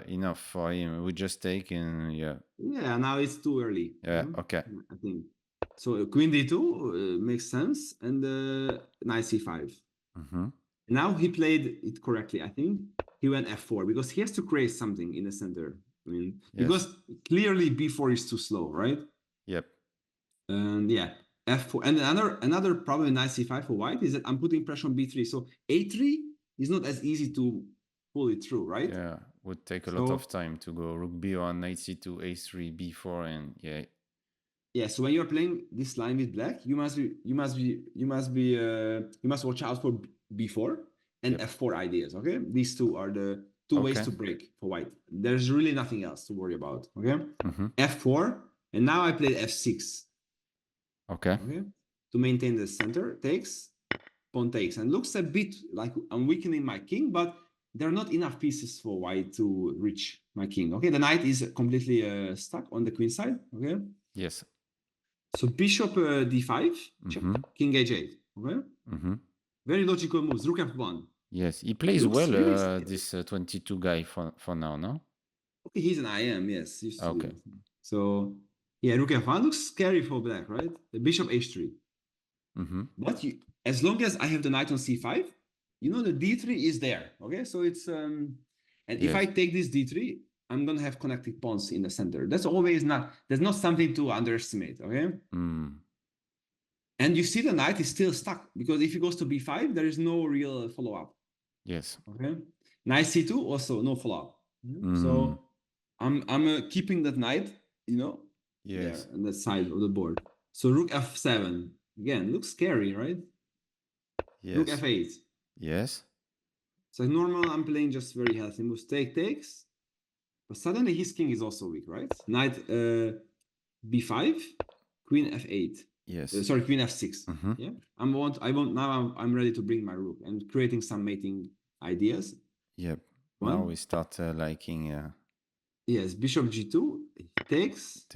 enough for him. We just take and yeah. Now it's too early. Yeah. Okay. I think so. Queen d2 makes sense, and knight c5. Now he played it correctly. I think he went f4 because he has to create something in the center. I mean, because clearly b4 is too slow, right? Yep. And f4. And another problem in knight c5 for white is that I'm putting pressure on b3. So a3 is not as easy to pull it through, right? Yeah, would take a lot of time to go rook b1, knight c2, a3, b4, and yeah. So when you're playing this line with black, you must watch out for b4 and f4 ideas. Okay, these two are the two ways to break for white. There's really nothing else to worry about. Okay, f4, and now I played f6. Okay, to maintain the center, takes, pawn takes, and looks a bit like I'm weakening my king, but there are not enough pieces for white to reach my king. Okay, the knight is completely stuck on the queen side. Okay. Yes. So bishop d5, check, king h8. Okay. Very logical moves. Rook f1. Yes, he plays well. Really this 22 guy for now, no? Okay, he's an IM. Yes. Okay. So rook f1 looks scary for black, right? The bishop h3. But as long as I have the knight on c5, the d3 is there. Okay, so it's and if I take this d3, I'm gonna have connected pawns in the center. That's always there's not something to underestimate. Okay. And you see the knight is still stuck because if he goes to b5, there is no real follow-up. Yes. Okay. Knight c2 also no follow-up. So I'm keeping that knight, there on that side of the board. So rook f7 again looks scary, right? Yes. Rook f8. Yes. So normal, I'm playing just very healthy moves. Takes. But suddenly his king is also weak, right? Knight b5, queen f8. Yes. Sorry, queen f6. Yeah. I'm ready to bring my rook and creating some mating ideas. Yep. Now we start liking. Yes, bishop g2 takes.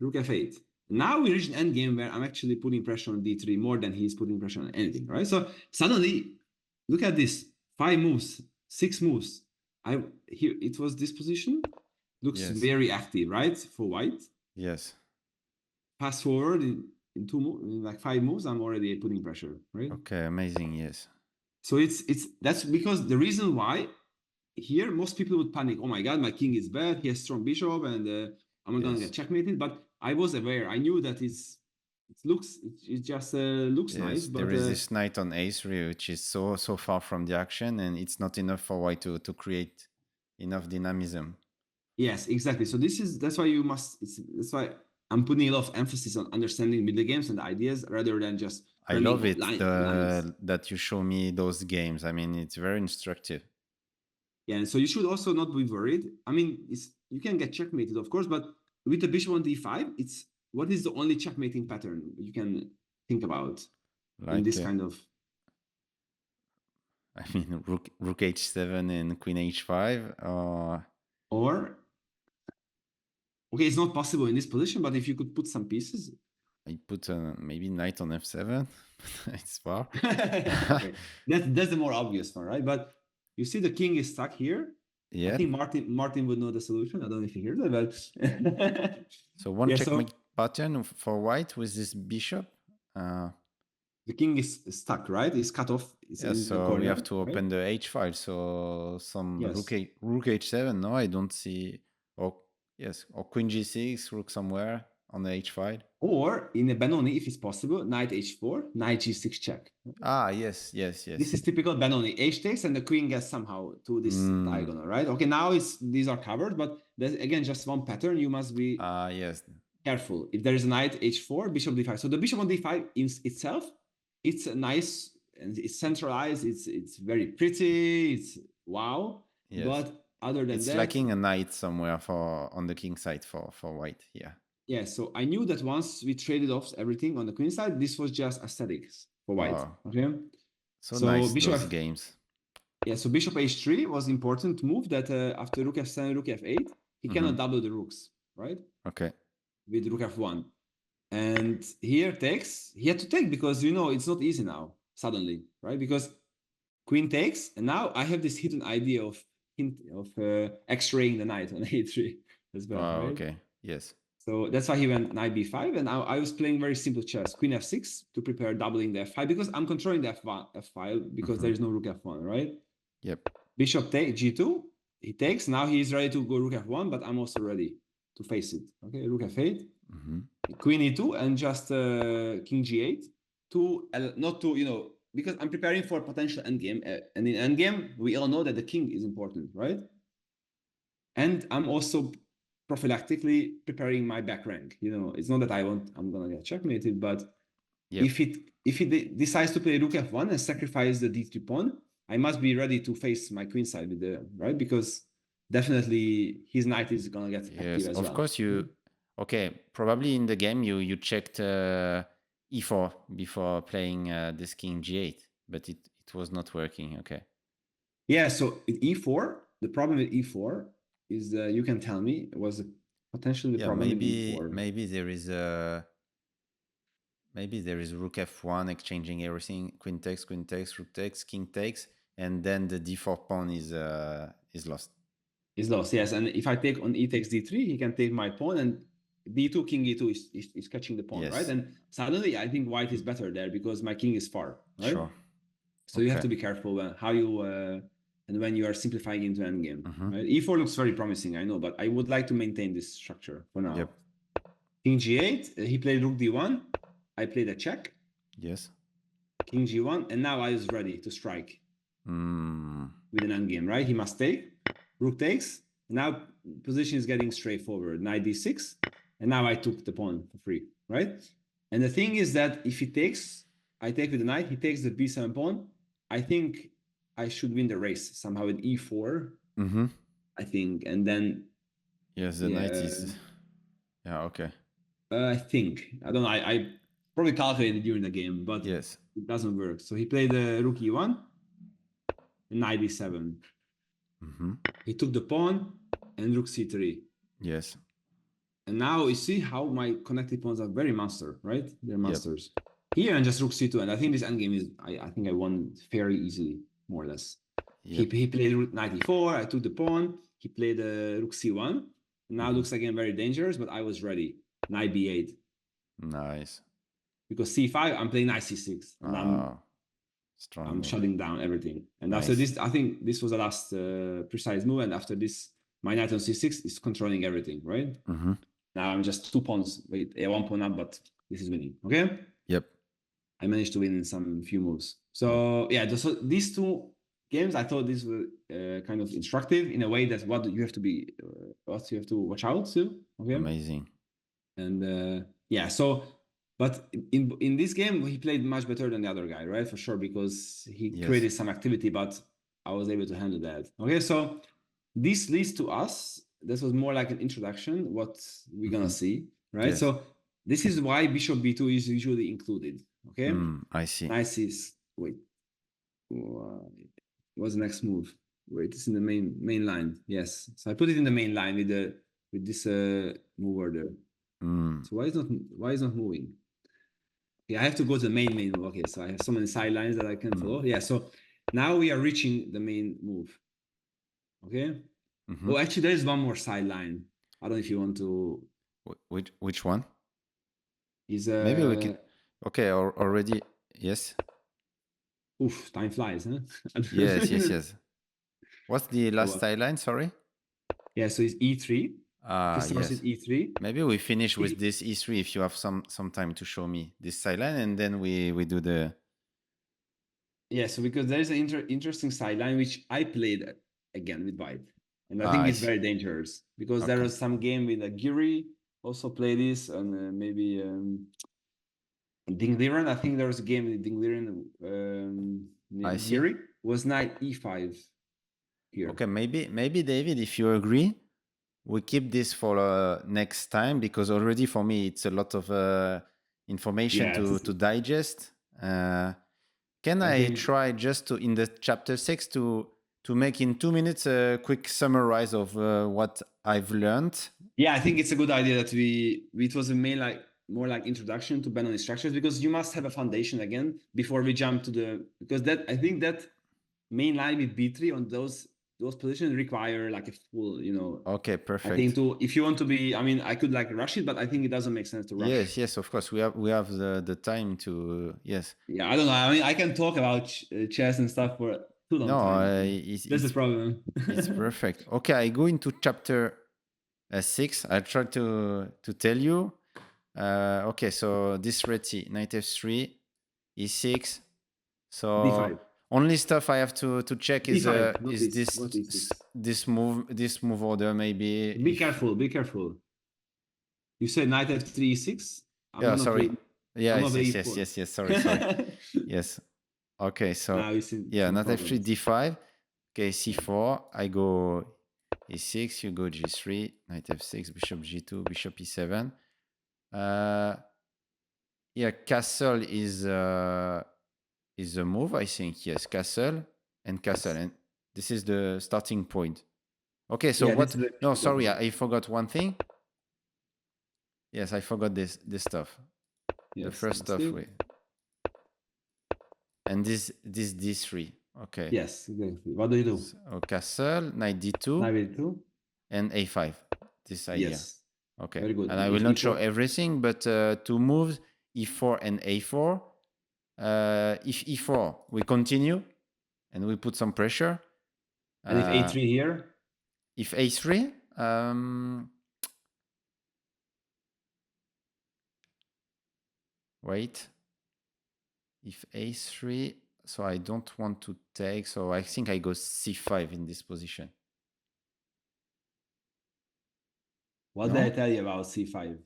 Rook f8. Now we reach an endgame where I'm actually putting pressure on d3 more than he's putting pressure on anything, right? So suddenly, look at this: 5 moves, 6 moves. Here it was this position. Looks very active, right, for white. Yes. Fast forward in 5 moves, I'm already putting pressure, right? Okay, amazing. Yes. So that's because the reason why here most people would panic. Oh my God, my king is bad. He has strong bishop, and I'm not gonna get checkmated. But I was aware. I knew that it just looks nice. But there is this knight on a3, which is so far from the action, and it's not enough for white to create enough dynamism. Yes, exactly. So that's why that's why I'm putting a lot of emphasis on understanding middle games and ideas rather than just. I love it that you show me those games. I mean, it's very instructive. Yeah, and so you should also not be worried. I mean, you can get checkmated, of course, but with the bishop on d5, what is the only checkmating pattern you can think about in this kind of? I mean, rook h7 and queen h5, or okay, it's not possible in this position, but if you could put some pieces. I put maybe knight on f7. It's far. Okay. That's the more obvious one, right? But you see the king is stuck here. Yeah. I think Martin would know the solution. I don't know if he hears it, but So one yeah, checkmate pattern for white with this bishop. The king is stuck, right? It's cut off. It's Yeah, in the so corner, we have to right? open the H file. So some Yes. rook H7. No, I don't see. Or yes, or queen G6, rook somewhere on the H file. Or in a Benoni, if it's possible, knight H4, knight G6 check. Ah, yes. This is typical Benoni. H takes and the queen gets somehow to this diagonal, right? Okay, now these are covered, but there's again just one pattern. You must be yes. careful. If there is a knight H4, bishop D5. So the bishop on D5 in itself, it's nice and it's centralized. It's very pretty. It's wow. Yes. But other than it's that, lacking a knight somewhere on the king side for white. Yeah, so I knew that once we traded off everything on the queen side, this was just aesthetics for white. Okay. So nice bishop those games. Yeah, so bishop H3 was important move that after rook F7, rook F8, he cannot double the rooks, right? Okay. With rook F1. And here takes, he had to take because, it's not easy now, suddenly, right? Because queen takes, and now I have this hidden idea of X-raying the knight on A3 as well, right? Okay, yes. So that's why he went knight B5, and I was playing very simple chess. Queen F6 to prepare doubling the F5, because I'm controlling the F file because there is no rook F1, right? Yep. Bishop take G2, he takes. Now he is ready to go rook F1, but I'm also ready to face it. Okay, rook F8, Queen E2, and just King G8 not to, because I'm preparing for a potential endgame. And in endgame, we all know that the king is important, right? And I'm also prophylactically preparing my back rank. It's not that I'm gonna get checkmated, but if it decides to play rook F1 and sacrifice the D3 pawn, I must be ready to face my queen side with the right, because definitely his knight is gonna get active as well. Of course probably in the game you checked E4 before playing this King G8, but it was not working. Okay. Yeah, so in E4, the problem with E4 is you can tell me was potentially the problem with E4. Maybe there is rook F1 exchanging everything, queen takes, rook takes, king takes, and then the D4 pawn is lost. Is lost, yes. And if I take on E takes D3, he can take my pawn, and D2, king E2 is catching the pawn, right? And suddenly I think white is better there because my king is far, right? Sure. So you have to be careful how you and when you are simplifying into endgame. Right? E4 looks very promising, I know, but I would like to maintain this structure for now. King G8, he played rook D1. I played a check. Yes. King G1, and now I was ready to strike with an endgame, right? He must take. Rook takes. Now position is getting straightforward. Knight D6, and now I took the pawn for free, right? And the thing is that if he takes, I take with the knight. He takes the B7 pawn. I think I should win the race somehow with E4. I think, and then yes, the knight is. Yeah. Okay. I think I don't know. I probably calculated during the game, but yes, it doesn't work. So he played the rook E1, and knight D7. He took the pawn and rook C3. Yes. And now you see how my connected pawns are very master, right? They're masters. Here and just rook C2, and I think this endgame is. I think I won very easily, more or less. He played rook knight E4. I took the pawn. He played rook C1. Now looks again very dangerous, but I was ready. Knight B8. Nice. Because C5, I'm playing knight C6, and I'm shutting down everything. And after this, I think this was the last precise move. And after this, my knight on C6 is controlling everything, right? Now I'm just 2 pawns. Wait, 1 pawn up, but this is winning. Okay. Yep. I managed to win in some few moves. So so these 2 games, I thought this were kind of instructive in a way that what you have to watch out to. Okay. Amazing. And so. But in this game, he played much better than the other guy, right? For sure, because he created some activity, but I was able to handle that. Okay, so this leads to us. This was more like an introduction, what we're going to see, right? Yes. So this is why bishop b2 is usually included, okay? I see. Nice is, wait, what's the next move? Wait, it's in the main line, yes. So I put it in the main line with this mover there. So why is not moving? Yeah, I have to go to the main move. Okay, so I have so many sidelines that I can follow. Yeah, so now we are reaching the main move. Okay, Mhm. Oh, actually, there is one more sideline. I don't know if you want to. Which one? Is Maybe we can. Okay, already. Yes. Oof, time flies, huh? Yes. What's the last Well, sideline? Sorry. yeah, so it's E3. It starts Yes. with E3. Maybe we finish with this E3 if you have some time to show me this sideline, and then we do the. Yeah, so because there's an interesting sideline which I played again with white, and I think I it's see. very dangerous because there Okay. was some game with a Giri also play this, and maybe Dingliren. I think there was a game with Dingliren. I see. Giri was knight E5 here. Okay, maybe David, if you agree, we keep this for next time because already for me it's a lot of information Yeah, to digest. Can I I think try just to in the chapter 6 to make in 2 minutes a quick summarize of what I've learned? yeah, I think it's a good idea that it was a main more like introduction to Benoni structures because you must have a foundation again before we jump to the because that I think that main line with B3 on those positions require like a full, Okay, I perfect. think if you want to be, I mean, I could like rush it, but I think it doesn't make sense to rush. Yes, of course. We have the time to yes. Yeah, I don't know. I mean, I can talk about chess and stuff for too long No, time. That's the problem. it's perfect. Okay, I go into chapter 6. I try to tell you. Okay, so this Réti, knight f3, e6. So D5. only stuff I have to check is D5, not is this, not E6. this move order maybe. Be careful, be careful. You said knight f3, e6. I'm Yeah, gonna sorry. play. Yeah, I'm gonna play yes. e4. Sorry. Yes. Okay, so Now you see yeah, some knight f3, problems. d5. Okay, c4. I go e6. You go g3. Knight f6. Bishop g2. Bishop e7. Yeah, castle is a move, I think. Yes, castle and castle, and this is the starting point. Okay, so Yeah, what? this is No, sorry, I forgot one thing. Yes, I forgot this stuff. The yes, first stuff we. And this d3. Okay. yes, exactly. What do you do? So castle, knight d2, Knight b2. and a5. This idea. Yes. Okay. Very good. And I will not show E4. everything, but two moves, e4 and a4. If e4, we continue and we put some pressure. And if a3 here? If a3, wait. If a3, so I don't want to take, so I think I go c5 in this position. What No? did I tell you about c5?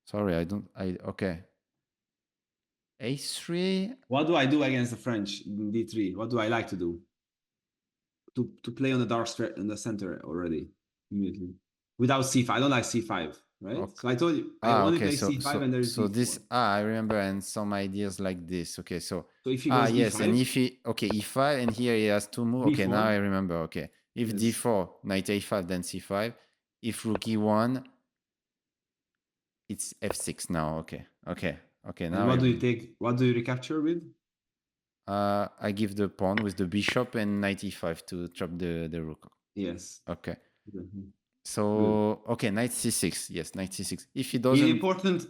Sorry, okay. a3. What do I do against the French in d3? What do I like to do? To play on the dark in the center already immediately without c5. I don't like c5, right? Okay. So I told you I only Okay. play c5 and there's d4. This I remember, and some ideas like this. Okay, so if he goes yes, d5, and if he e5, and here he has to move. Okay, now I remember. Okay, if yes. d4, knight a5, then c5. If rook e1, it's f6 now. Okay. Now and what do you take? What do you recapture with? I give the pawn with the bishop and knight e5 to trap the rook. Yes. Okay. Mm-hmm. So okay, knight c6. Yes, knight c6. If he doesn't,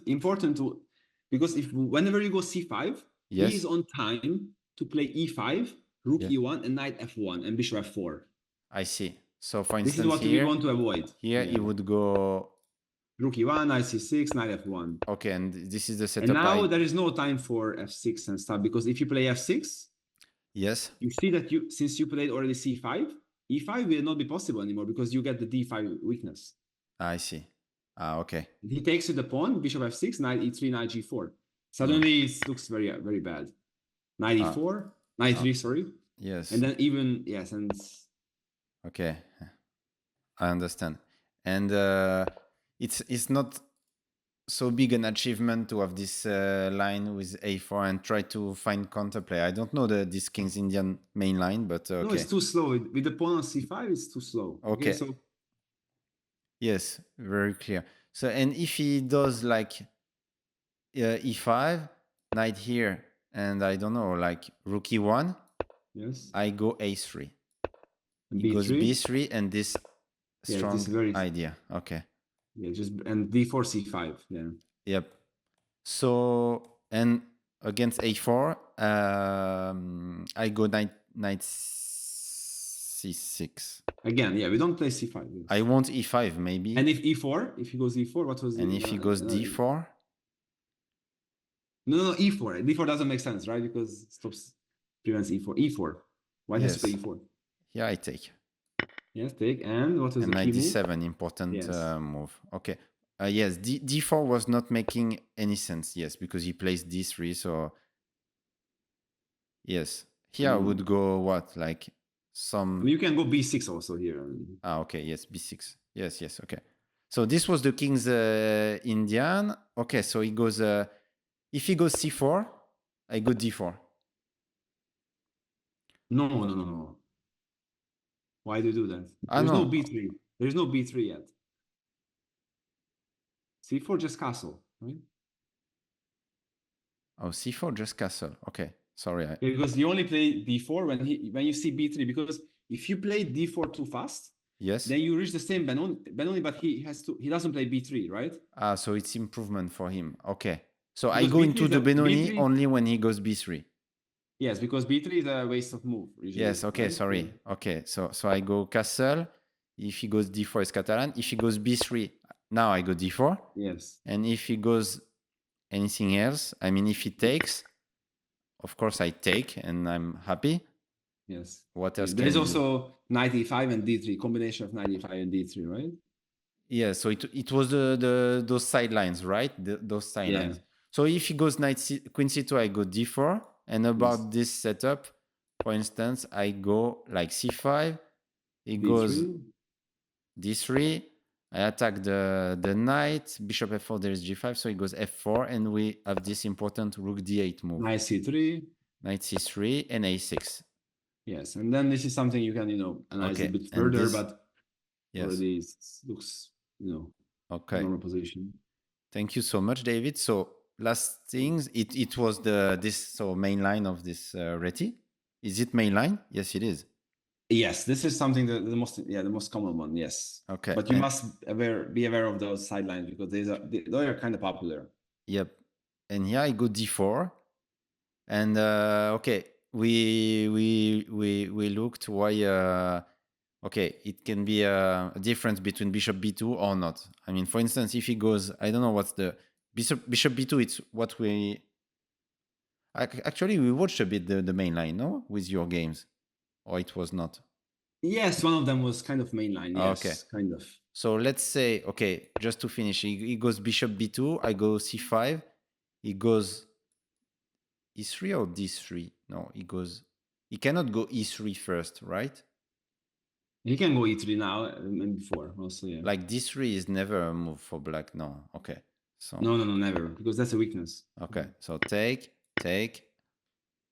important to because if whenever you go c5, yes, he is on time to play e5, rook e1, and knight f1 and bishop f4. I see. So for This instance, is what here, we want to avoid. Here he would go rook e1, knight c6, knight f1. Okay, and this is the setup. And now there is no time for f6 and stuff because if you play f6, yes, you see that since you played already c5, e5 will not be possible anymore because you get the d5 weakness. I see. Okay. He takes you the pawn, bishop f6, knight e3, knight g4. Suddenly it looks very very bad. Knight e4, knight 3, sorry. Yes. And then even and okay, I understand. And it's not so big an achievement to have this line with a4 and try to find counterplay. I don't know this King's Indian main line, but okay. No, it's too slow. With the pawn on c5, it's too slow. Okay. So yes, very clear. So and if he does like e5, knight here, and I don't know, like rook e1, yes, I go a3. It goes B3. B3 and this Yeah, strong this is very idea. Okay. yeah, just and D4 C5. Yeah. Yep. So and against A4, I go knight C6. Again, yeah, we don't play C5. Yes. I want E5 maybe. And if E4, if he goes E4, what was And if he goes D4? No, E4. D4 doesn't make sense, right? Because it stops, prevents E4. E4. White has to play E4. Yeah, I take. Yes, take. And what was and the key knight move? D7, important Yes. move. Okay. Yes, D4 was not making any sense. Yes, because he plays D3. So yes, here I would go what, like some. I mean, you can go B6 also here. Okay. Yes, B6. Yes. Okay. So this was the king's Indian. Okay. So he goes. If he goes C4, I go D4. No. Why do you do that? There's no B3. There's no B3 yet. C4 just castle, right? Oh, C4 just castle. Okay. Sorry. Yeah, because you only play D4 when you see B3. Because if you play D4 too fast, yes, then you reach the same Benoni, but he doesn't play B3, right? So it's improvement for him. Okay. So because I go into the Benoni only when he goes B3. Yes, because B3 is a waste of move. Usually, yes, okay, right? Sorry. Yeah. Okay, so I go castle. If he goes D4, it's Catalan. If he goes B3, now I go D4. Yes. And if he goes anything else, I mean, if he takes, of course I take and I'm happy. Yes. What else? There is also knight E5 and D3, combination of knight E5 and D3, right? Yeah, so it was those sidelines, right? Those sidelines. Yeah. So if he goes Queen C2, I go D4. And about this setup, for instance, I go like C5. He D3. Goes D3. I attack the knight. Bishop F4, there is G5. So he goes F4. And we have this important rook D8 move. Knight C3. Knight C3 and A6. Yes. And then this is something you can, analyze a bit further. But already looks, normal position. Thank you so much, David. So last things, it was this main line of this Réti. Is it main line? Yes, it is. Yes, this is something that the most common one. Yes. Okay. But you must be aware of those sidelines because they are kind of popular. Yep. And here I go D4, and okay, we looked why. Okay, it can be a difference between bishop b2 or not. I mean, for instance, if he goes, I don't know what's the bishop b2. It's what we actually we watched a bit the main line, no, with your games, or it was not. Yes, one of them was kind of main line. Yes, okay, kind of. So let's say, okay, just to finish, he goes bishop b2. I go c5. He goes e3 or d3. No, he cannot go e3 first, right? He can go e3 now and before also, yeah. Like d3 is never a move for black. No, okay. So no, never, because that's a weakness. Okay, so take,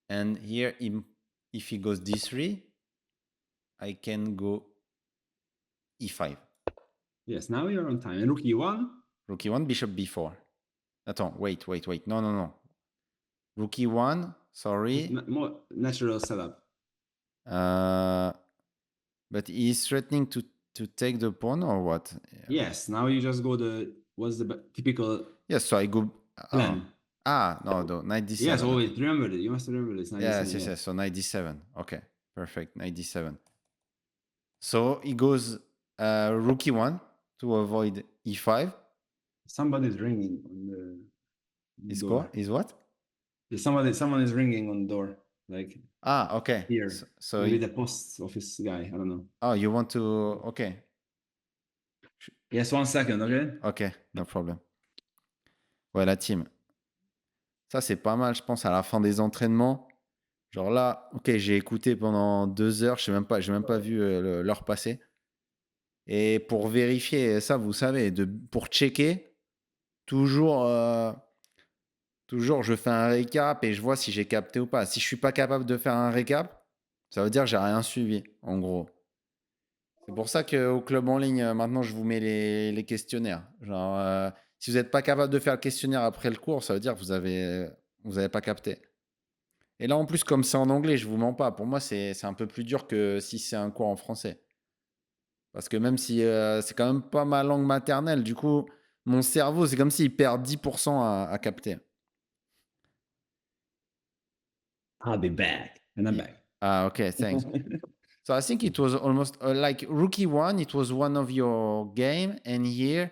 and here if he goes d3, I can go e5. Yes, now you're on time. And rook e1. Rook e1, bishop b4. Attends, wait. No. Rook e1, sorry. More natural setup. But he's threatening to take the pawn or what? Yes, now you just go what's the typical Yes, so I go plan. No, knight d7. Yes, always remember it. You must remember this. Yes. So knight d7. Okay, perfect. Knight d7. So he goes rook e1 to avoid e5. Somebody's ringing on the door. Is what? Someone is ringing on the door. Like okay. Here. So maybe the post office guy. I don't know. Oh, you want to? Okay. Yes, 1 second. Okay. Okay, no problem. Ouais, la team. Ça, c'est pas mal, je pense, à la fin des entraînements. Genre là, ok, j'ai écouté pendant 2 heures, je n'ai même pas vu l'heure passer. Et pour vérifier ça, vous savez, pour checker, toujours, je fais un récap et je vois si j'ai capté ou pas. Si je suis pas capable de faire un récap, ça veut dire que j'ai rien suivi, en gros. C'est pour ça qu'au club en ligne, maintenant, je vous mets les questionnaires. Genre, si vous n'êtes pas capable de faire le questionnaire après le cours, ça veut dire que vous avez pas capté. Et là, en plus, comme c'est en anglais, je vous mens pas. Pour moi, c'est un peu plus dur que si c'est un cours en français. Parce que même si c'est quand même pas ma langue maternelle, du coup, mon cerveau, c'est comme s'il perd 10% à capter. I'll be back. And I'm Ye- back. Ah, okay, thanks. So I think it was almost like Rookie One. It was one of your game, and here,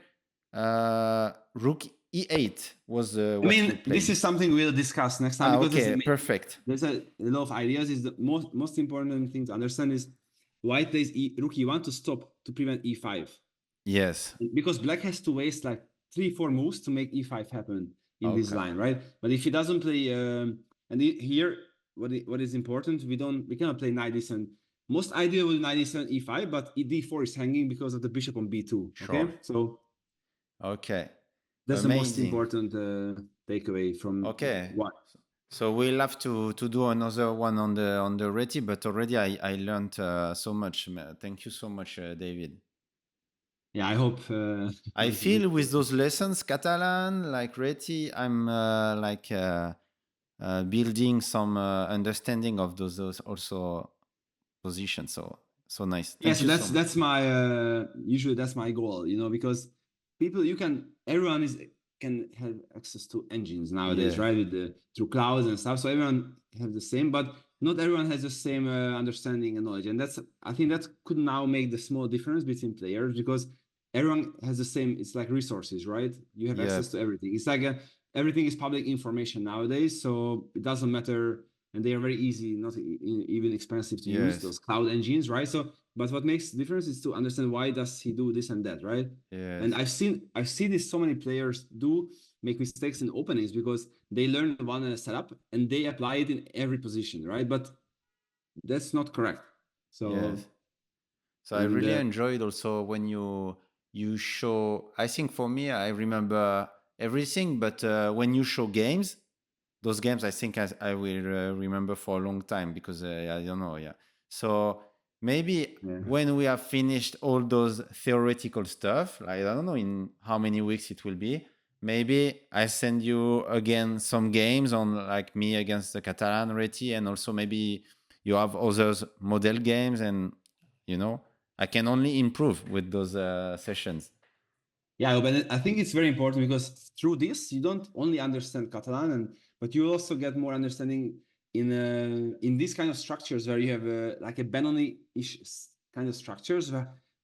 Rookie E8 was I what you mean, this played. is something we'll discuss next time Ah, because okay, perfect. there's a lot of ideas. Is the most important thing to understand is white plays rook e1 to stop to prevent e5 Yes. because black has to waste like 3-4 moves to make e5 happen in this Okay. line, right? But if he doesn't play, here what is important, we cannot play knight d7. Most ideal with knight d7 e5, but d4 is hanging because of the bishop on b2. Sure. Okay, so Okay. that's the most Amazing. important takeaway from Okay. what. So we'll have to do another one on the Réti, but already I learned so much. Thank you so much, David. Yeah, I hope. I feel with those lessons, Catalan, like Réti, I'm building some understanding of those also positions. So nice. Thank Yes, you so much. that's my usually that's my goal, because people everyone can have access to engines nowadays, Yeah. right? Through clouds and stuff. So everyone has the same, but not everyone has the same understanding and knowledge. And I think that could now make the small difference between players because everyone has the same. It's like resources, right? You have access to everything. It's like everything is public information nowadays, so it doesn't matter. And they are very easy, not even expensive to use those cloud engines, right? So, but what makes the difference is to understand why does he do this and that, right? Yes. And I've seen this so many players make mistakes in openings because they learn one setup and they apply it in every position, right? But that's not correct. So, yes. So I really enjoyed also when you show. I think for me, I remember everything, but when you show games, those games, I think I will remember for a long time because I don't know. Yeah. So maybe when we have finished all those theoretical stuff, like I don't know in how many weeks it will be, maybe I send you again some games on like me against the Catalan Réti, and also maybe you have others model games, and I can only improve with those sessions. Yeah, but I think it's very important because through this you don't only understand Catalan, but you also get more understanding in these kind of structures where you have like a Benoni-ish kind of structures,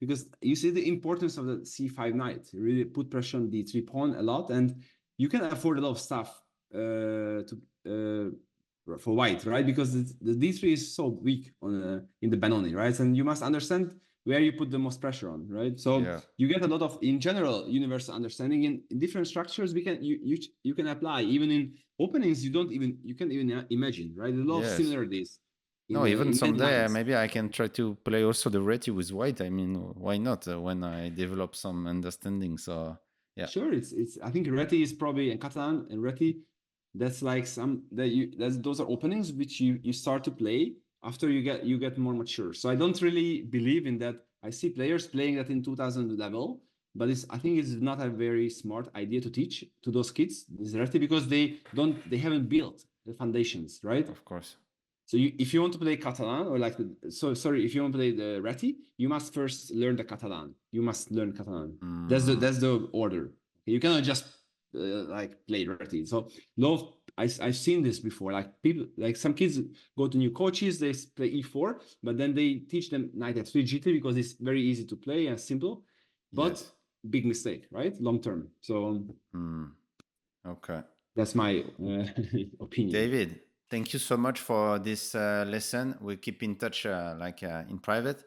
because you see the importance of the C5 knight. You really put pressure on D3 pawn a lot, and you can afford a lot of stuff for white, right? Because the D3 is so weak in the Benoni, right? And you must understand where you put the most pressure on, right? So you get a lot of, in general, universal understanding in different structures. You can apply even in openings. You can't even imagine, right? A lot of similarities. No, even someday maybe I can try to play also the Réti with white. I mean, why not? When I develop some understanding, so yeah. Sure, it's. I think Réti is probably in Catalan and Réti. That's like those are openings which you start to play after you get more mature. So I don't really believe in that. I see players playing that in 2000 level, but I think it's not a very smart idea to teach to those kids this Réti because they haven't built the foundations, right? Of course. So if you want to play Catalan or if you want to play the Réti, you must first learn the Catalan. You must learn Catalan. That's the order. You cannot just play Réti. So I've seen this before. Like people, like some kids go to new coaches, they play E4, but then they teach them knight F3 GT because it's very easy to play and simple, but big mistake, right? Long term. So okay, that's my opinion. David, thank you so much for this lesson. We'll keep in touch in private.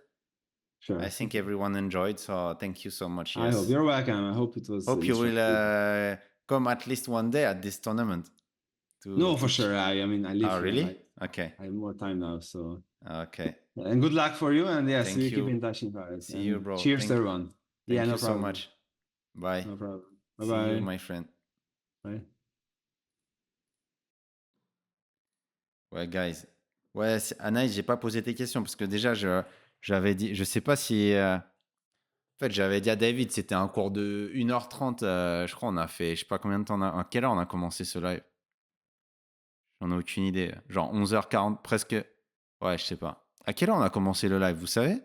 Sure. I think everyone enjoyed, so thank you so much. I hope you're welcome. I hope it was. Hope you will come at least one day at this tournament. No, for sure. I mean, I live here. Really? Okay. I have more time now, so. Okay. And good luck for you. And Thank you. Keep in touch in private. See you, bro. Cheers to everyone. Thank no you so problem. much. Bye. No problem. See Bye-bye. you, my friend. Bye. Ouais, guys. Ouais, Anaïs, j'ai pas posé tes questions parce que déjà, j'avais dit, je sais pas si. En fait, j'avais dit à David, c'était un cours de 1h30. Je crois on a fait, je sais pas combien de temps, à quelle heure on a commencé ce live? J'en ai aucune idée. Genre 11h40, presque. Ouais, je sais pas. À quelle heure on a commencé le live, vous savez?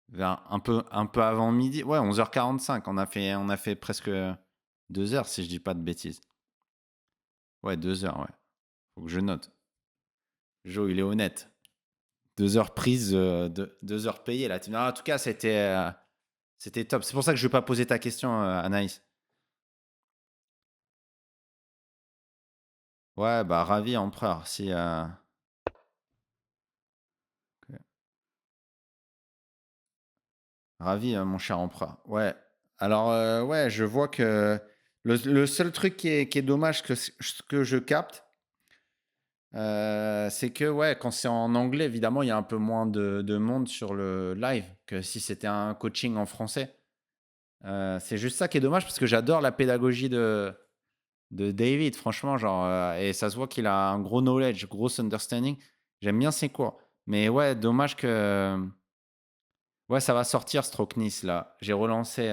Vers un peu avant midi. Ouais, 11h45. On a fait presque 2 heures, si je dis pas de bêtises. Ouais, 2 heures, ouais. Faut que je note. Jo, il est honnête. 2 heures prises, 2 heures payées là. Non, en tout cas, c'était top. C'est pour ça que je vais pas poser ta question, Anaïs. Ouais, bah ravi, empereur. Si, ok. Ravi, mon cher empereur. Ouais. Alors, ouais, je vois que le seul truc qui est dommage que je capte, c'est que ouais, quand c'est en anglais, évidemment, il y a un peu moins de monde sur le live que si c'était un coaching en français. C'est juste ça qui est dommage parce que j'adore la pédagogie de David, franchement, genre, et ça se voit qu'il a un gros knowledge, gros understanding. J'aime bien ses cours. Mais ouais, dommage que. Ouais, ça va sortir, Strokenis, là. J'ai relancé,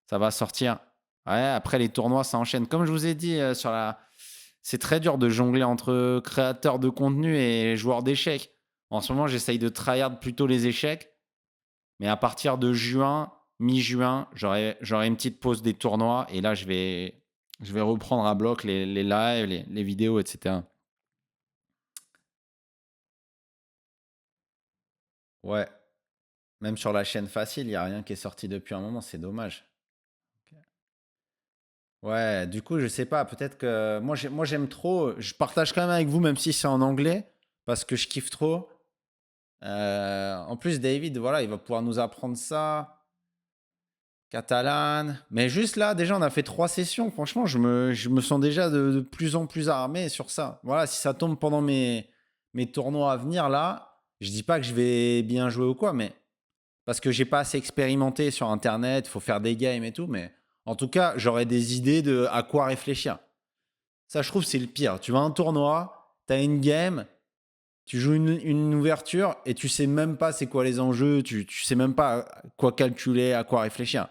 ça va sortir. Ouais, après les tournois, ça enchaîne. Comme je vous ai dit, c'est très dur de jongler entre créateurs de contenu et joueurs d'échecs. En ce moment, j'essaye de tryhard plutôt les échecs. Mais à partir de juin, mi-juin, j'aurai une petite pause des tournois. Et là, je vais reprendre à bloc les lives, les vidéos, etc. Ouais, même sur la chaîne facile, il n'y a rien qui est sorti depuis un moment. C'est dommage. Ouais, du coup, je sais pas, peut-être que moi j'aime trop, je partage quand même avec vous, même si c'est en anglais, parce que je kiffe trop. En plus, David, voilà, il va pouvoir nous apprendre ça, catalane. Mais juste là, déjà, on a fait 3 sessions. Franchement, je me sens déjà de plus en plus armé sur ça. Voilà, si ça tombe pendant mes tournois à venir, là, je dis pas que je vais bien jouer ou quoi, mais parce que j'ai pas assez expérimenté sur Internet, il faut faire des games et tout, mais en tout cas, j'aurais des idées de à quoi réfléchir. Ça, je trouve, c'est le pire. Tu vas à un tournoi, tu as une game, tu joues une ouverture et tu sais même pas c'est quoi les enjeux, tu sais même pas quoi calculer, à quoi réfléchir.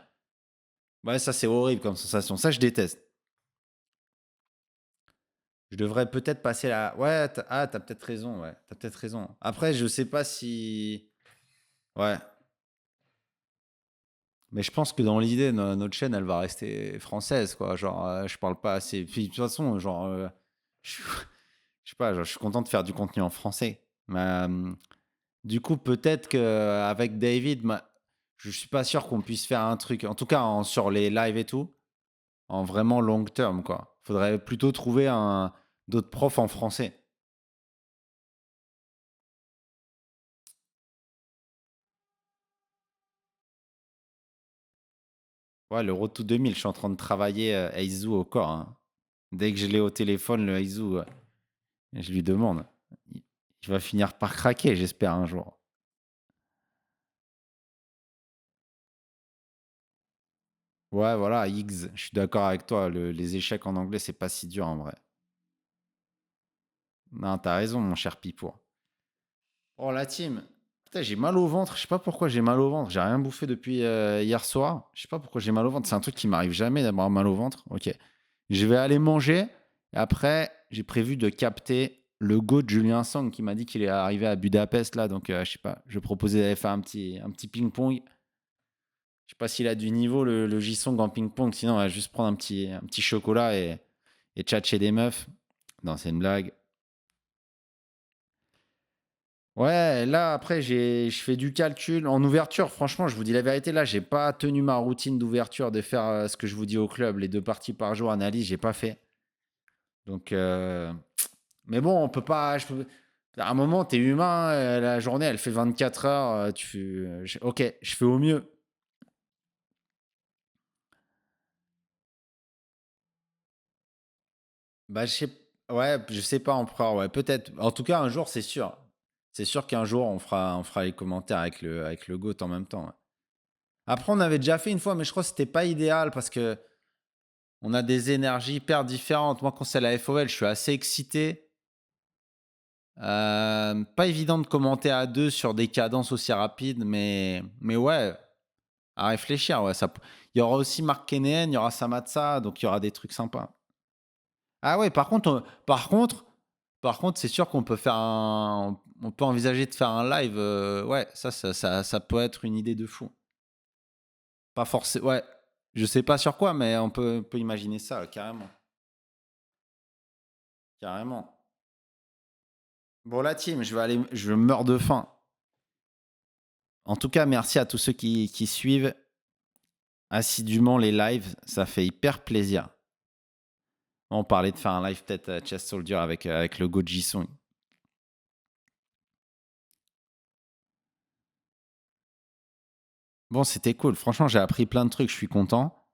Ouais, ça, c'est horrible comme sensation. Ça, je déteste. Je devrais peut-être passer la. Ouais, t'as peut-être raison, ouais. T'as peut-être raison. Après, je sais pas si. Ouais. Mais je pense que dans l'idée, notre chaîne, elle va rester française, quoi. Genre, je parle pas assez. Puis, de toute façon, genre, je, je sais pas, genre, je suis content de faire du contenu en français. Mais, du coup, peut-être qu'avec David, je suis pas sûr qu'on puisse faire un truc, en tout cas sur les lives et tout, en vraiment long terme, quoi. Faudrait plutôt trouver d'autres profs en français. Ouais, le Road to 2000, je suis en train de travailler Eizu au corps, hein. Dès que je l'ai au téléphone, le Eizu, je lui demande. Il il va finir par craquer, j'espère, un jour. Ouais, voilà, X, je suis d'accord avec toi. Les échecs en anglais, c'est pas si dur en vrai. Non, t'as raison, mon cher Pipo. Oh, la team. Putain, j'ai mal au ventre. Je sais pas pourquoi j'ai mal au ventre. J'ai rien bouffé depuis hier soir. Je sais pas pourquoi j'ai mal au ventre. C'est un truc qui m'arrive jamais d'avoir mal au ventre. Ok. Je vais aller manger. Et après, j'ai prévu de capter le go de Julien Sang qui m'a dit qu'il est arrivé à Budapest là. Donc, je sais pas. Je proposais d'aller faire un petit ping-pong. Je sais pas s'il a du niveau, le J-Song en ping-pong. Sinon, on va juste prendre un petit chocolat et tchatcher des meufs. Non, c'est une blague. Ouais, là, après, je fais du calcul. En ouverture, franchement, je vous dis la vérité, là, j'ai pas tenu ma routine d'ouverture de faire ce que je vous dis au club, les 2 parties par jour, analyse, j'ai pas fait. Donc, mais bon, on peut pas. À un moment, t'es humain, la journée, elle fait 24 heures. Ok, je fais au mieux. Bah, ouais, je sais pas, empereur, ouais, peut-être. En tout cas, un jour, c'est sûr. C'est sûr qu'un jour, on fera les commentaires avec le GOAT en même temps, ouais. Après, on avait déjà fait une fois, mais je crois que c'était pas idéal parce que on a des énergies hyper différentes. Moi, quand c'est la FOL, je suis assez excité. Pas évident de commenter à deux sur des cadences aussi rapides, mais ouais, à réfléchir. Ouais, il y aura aussi Mark Kennen, il y aura Samatsa, donc il y aura des trucs sympas. Ah ouais, par contre, Par contre, c'est sûr qu'on peut faire on peut envisager de faire un live, ouais, ça peut être une idée de fou. Pas forcément, ouais, je sais pas sur quoi, mais on peut imaginer ça, carrément, carrément. Bon la team, je meurs de faim. En tout cas, merci à tous ceux qui suivent assidûment les lives, ça fait hyper plaisir. On parlait de faire un live peut-être Chess Soldier avec le go de Jisung. Bon, c'était cool. Franchement, j'ai appris plein de trucs, je suis content.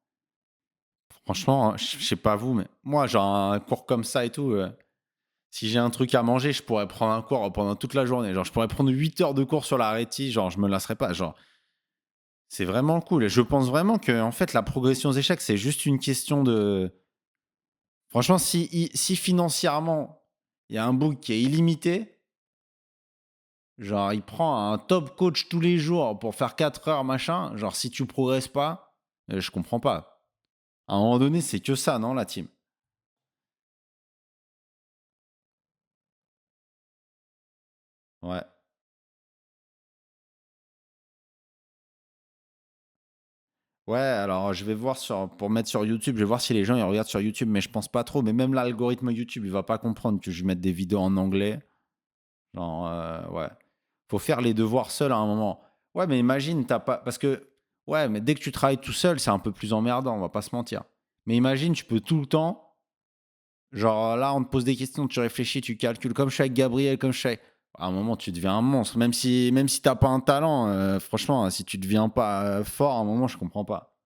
Franchement, je sais pas vous, mais moi, genre un cours comme ça et tout, si j'ai un truc à manger, je pourrais prendre un cours pendant toute la journée. Genre, je pourrais prendre 8 heures de cours sur la Réti, genre, je me lasserais pas. Genre, c'est vraiment cool. Et je pense vraiment que, en fait, la progression aux échecs, c'est juste une question de. Franchement, si financièrement, il y a un book qui est illimité, genre, il prend un top coach tous les jours pour faire 4 heures, machin. Genre, si tu progresses pas, je comprends pas. À un moment donné, c'est que ça, non, la team? Ouais. Ouais, alors je vais voir pour mettre sur YouTube, je vais voir si les gens ils regardent sur YouTube, mais je pense pas trop. Mais même l'algorithme YouTube, il va pas comprendre que je mette des vidéos en anglais. Genre, ouais. Faut faire les devoirs seul à un moment. Ouais, mais imagine, t'as pas. Parce que, ouais, mais dès que tu travailles tout seul, c'est un peu plus emmerdant, on va pas se mentir. Mais imagine, tu peux tout le temps. Genre là, on te pose des questions, tu réfléchis, tu calcules, comme je suis avec Gabriel, comme je suis avec. À un moment, tu deviens un monstre. Même si t'as pas un talent, franchement, si tu deviens pas fort, à un moment, je comprends pas.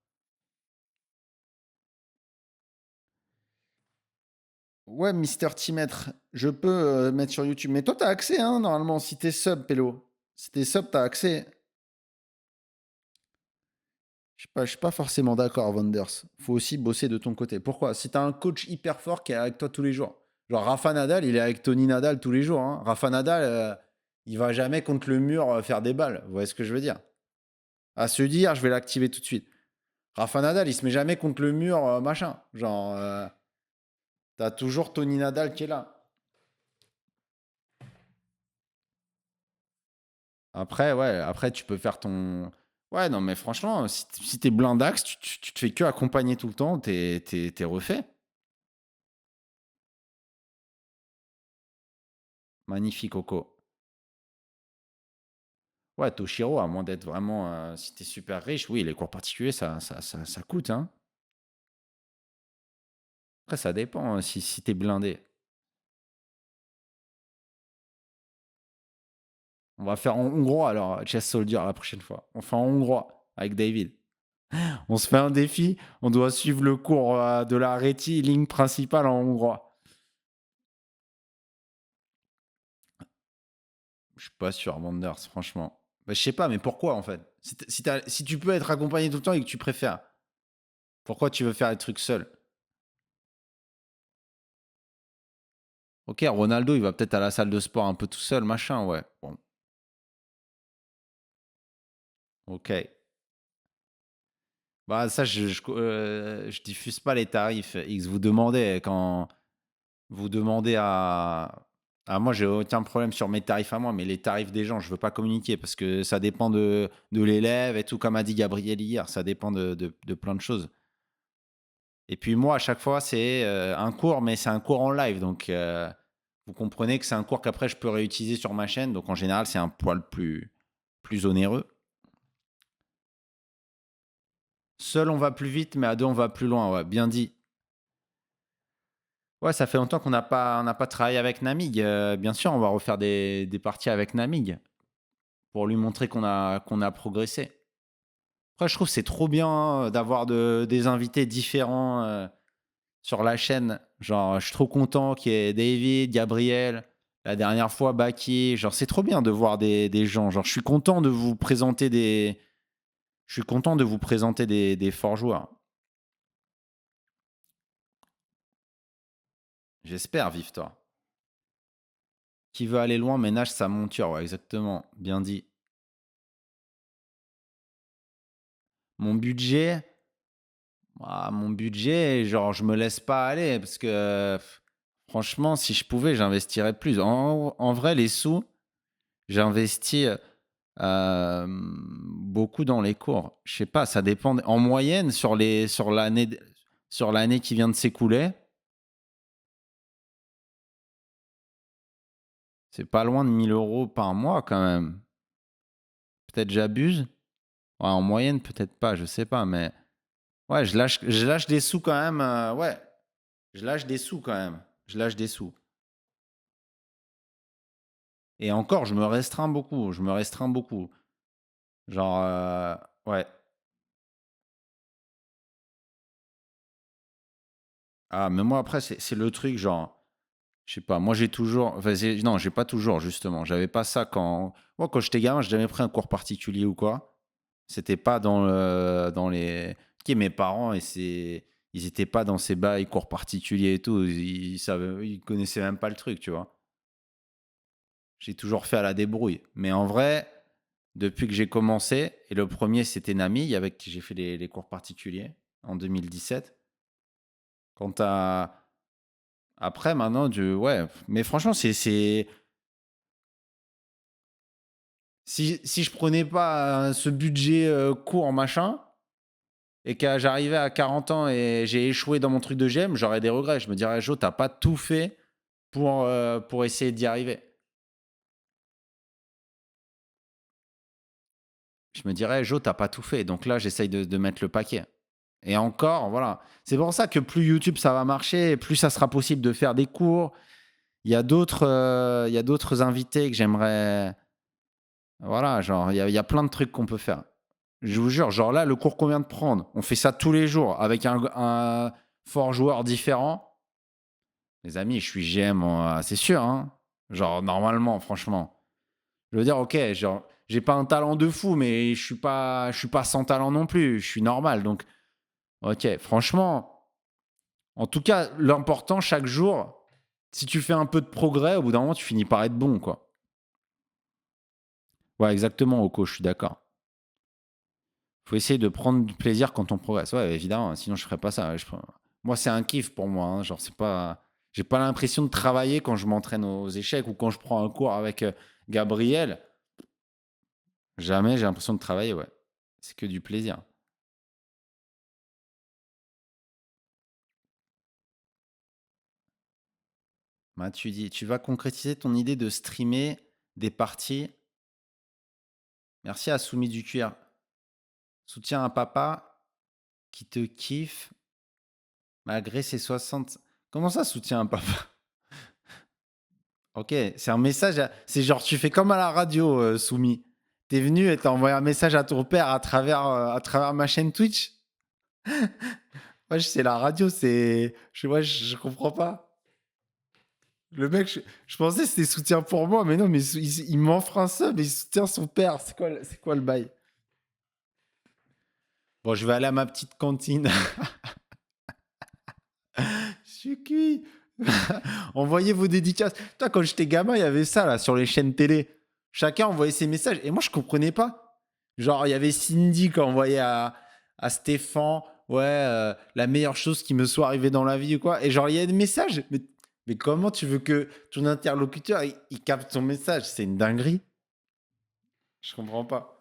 Ouais, Mister T-Maître, je peux mettre sur YouTube. Mais toi, t'as accès, hein, normalement, si t'es sub, Pélo. Si t'es sub, t'as accès. Je suis pas forcément d'accord, Wonders. Faut aussi bosser de ton côté. Pourquoi? Si t'as un coach hyper fort qui est avec toi tous les jours. Genre Rafa Nadal, il est avec Tony Nadal tous les jours, hein. Rafa Nadal, il va jamais contre le mur faire des balles. Vous voyez ce que je veux dire? À se dire, je vais l'activer tout de suite. Rafa Nadal, il se met jamais contre le mur, machin. Genre, t'as toujours Tony Nadal qui est là. Après, ouais, après, tu peux faire ton. Ouais, non, mais franchement, si t'es blindax, tu te fais que accompagner tout le temps, t'es refait. Magnifique, Coco. Ouais, Toshiro, à moins d'être vraiment. Si t'es super riche, oui, les cours particuliers, ça coûte, hein. Après, ça dépend si t'es blindé. On va faire en hongrois alors, Chess Soldier la prochaine fois. On fait en hongrois avec David. On se fait un défi, on doit suivre le cours de la Réti, ligne principale en hongrois. Je suis pas sûr, Manders, franchement. Bah, je sais pas, mais pourquoi en fait? Si tu peux être accompagné tout le temps et que tu préfères, pourquoi tu veux faire les trucs seul? Ok, Ronaldo, il va peut-être à la salle de sport un peu tout seul, machin, ouais. Bon, ok. Bah, ça, je diffuse pas les tarifs. X, vous demandez à moi, j'ai aucun problème sur mes tarifs à moi, mais les tarifs des gens, je veux pas communiquer parce que ça dépend de l'élève et tout, comme a dit Gabriel hier, ça dépend de plein de choses. Et puis moi, à chaque fois, c'est un cours, mais c'est un cours en live. Donc, vous comprenez que c'est un cours qu'après, je peux réutiliser sur ma chaîne. Donc, en général, c'est un poil plus onéreux. Seul, on va plus vite, mais à deux, on va plus loin. Ouais, bien dit. Ouais, ça fait longtemps qu'on n'a pas travaillé avec Namig. Bien sûr, on va refaire des parties avec Namig pour lui montrer qu'on a progressé. Après, je trouve que c'est trop bien d'avoir des invités différents sur la chaîne. Genre, je suis trop content qu'il y ait David, Gabriel, la dernière fois Baki. Genre, c'est trop bien de voir des gens. Genre, je suis content de vous présenter des forts joueurs. J'espère, Victor. Qui veut aller loin ménage sa monture. Ouais, exactement. Bien dit. Mon budget, genre, je me laisse pas aller parce que Franchement, si je pouvais, j'investirais plus. En vrai, les sous, j'investis beaucoup dans les cours. Je sais pas, ça dépend. En moyenne, sur l'année qui vient de s'écouler, c'est pas loin de 1 000 € par mois quand même. Peut-être j'abuse. Ouais, en moyenne, peut-être pas, je sais pas, mais ouais, je lâche des sous quand même. Ouais, je lâche des sous quand même. Je lâche des sous. Et encore, je me restreins beaucoup. Genre, ouais. Ah, mais moi, après, c'est le truc, genre, je sais pas, moi, j'ai toujours. Enfin, non, j'ai pas toujours, justement. J'avais pas ça quand. Moi, quand j'étais gamin, j'ai jamais pris un cours particulier ou quoi. C'était pas dans les. Ok, mes parents, ils étaient pas dans ces bails, cours particuliers et tout. Ils connaissaient même pas le truc, tu vois. J'ai toujours fait à la débrouille. Mais en vrai, depuis que j'ai commencé, et le premier, c'était Nami, avec qui j'ai fait les cours particuliers en 2017. Quand t'as. Après, maintenant, ouais. Mais franchement, si je prenais pas ce budget court, machin, et que j'arrivais à 40 ans et j'ai échoué dans mon truc de GM, j'aurais des regrets. Je me dirais, Jo, t'as pas tout fait pour essayer d'y arriver. Je me dirais, Jo, t'as pas tout fait. Donc là, j'essaye de mettre le paquet. Et encore, voilà. C'est pour ça que plus YouTube, ça va marcher, plus ça sera possible de faire des cours. Il y a d'autres invités que j'aimerais. Voilà, genre, il y a plein de trucs qu'on peut faire. Je vous jure, genre là, le cours qu'on vient de prendre, on fait ça tous les jours avec un fort joueur différent. Les amis, je suis GM, c'est sûr, hein. Genre, normalement, franchement. Je veux dire, ok, genre, j'ai pas un talent de fou, mais je suis pas sans talent non plus. Je suis normal. Donc, ok, franchement, en tout cas, l'important, chaque jour, si tu fais un peu de progrès, au bout d'un moment, tu finis par être bon, quoi. Ouais, exactement, Oko, je suis d'accord. Faut essayer de prendre du plaisir quand on progresse. Ouais, évidemment, sinon je ferais pas ça. Moi, c'est un kiff pour moi, hein. Genre, c'est pas. J'ai pas l'impression de travailler quand je m'entraîne aux échecs ou quand je prends un cours avec Gabriel. Jamais j'ai l'impression de travailler, ouais. C'est que du plaisir. Tu dis, tu vas concrétiser ton idée de streamer des parties. Merci à Soumis du Cuir. Soutiens un papa qui te kiffe malgré ses 60. Comment ça, soutien un papa? Ok, c'est un message. C'est genre, tu fais comme à la radio, Soumis. T'es venu et t'as envoyé un message à ton père à travers ma chaîne Twitch. Ouais, c'est la radio, c'est. Je comprends pas. Le mec, je pensais que c'était soutien pour moi, mais non, mais il m'offre un sub et il soutient son père. C'est quoi le bail? Bon, je vais aller à ma petite cantine. Je suis cuit. Envoyez vos dédicaces. Toi, quand j'étais gamin, il y avait ça là sur les chaînes télé. Chacun envoyait ses messages. Et moi, je comprenais pas. Genre, il y avait Cindy qui envoyait à Stéphane, ouais, la meilleure chose qui me soit arrivée dans la vie ou quoi. Et genre, il y a des messages. Mais comment tu veux que ton interlocuteur, il capte ton message? C'est une dinguerie. Je comprends pas.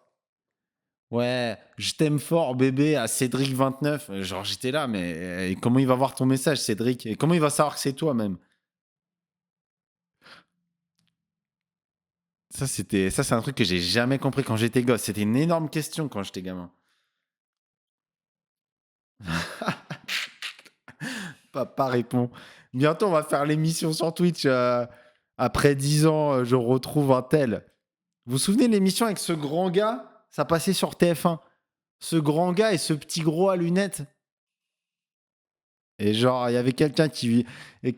Ouais, je t'aime fort, bébé, à Cédric29. Genre, j'étais là, mais comment il va voir ton message, Cédric? Et comment il va savoir que c'est toi, même? Ça, c'est un truc que j'ai jamais compris quand j'étais gosse. C'était une énorme question quand j'étais gamin. Papa répond. Bientôt, on va faire l'émission sur Twitch. Après 10 ans, je retrouve un tel. Vous vous souvenez de l'émission avec ce grand gars? Ça passait sur TF1. Ce grand gars et ce petit gros à lunettes. Et genre, il y avait quelqu'un qui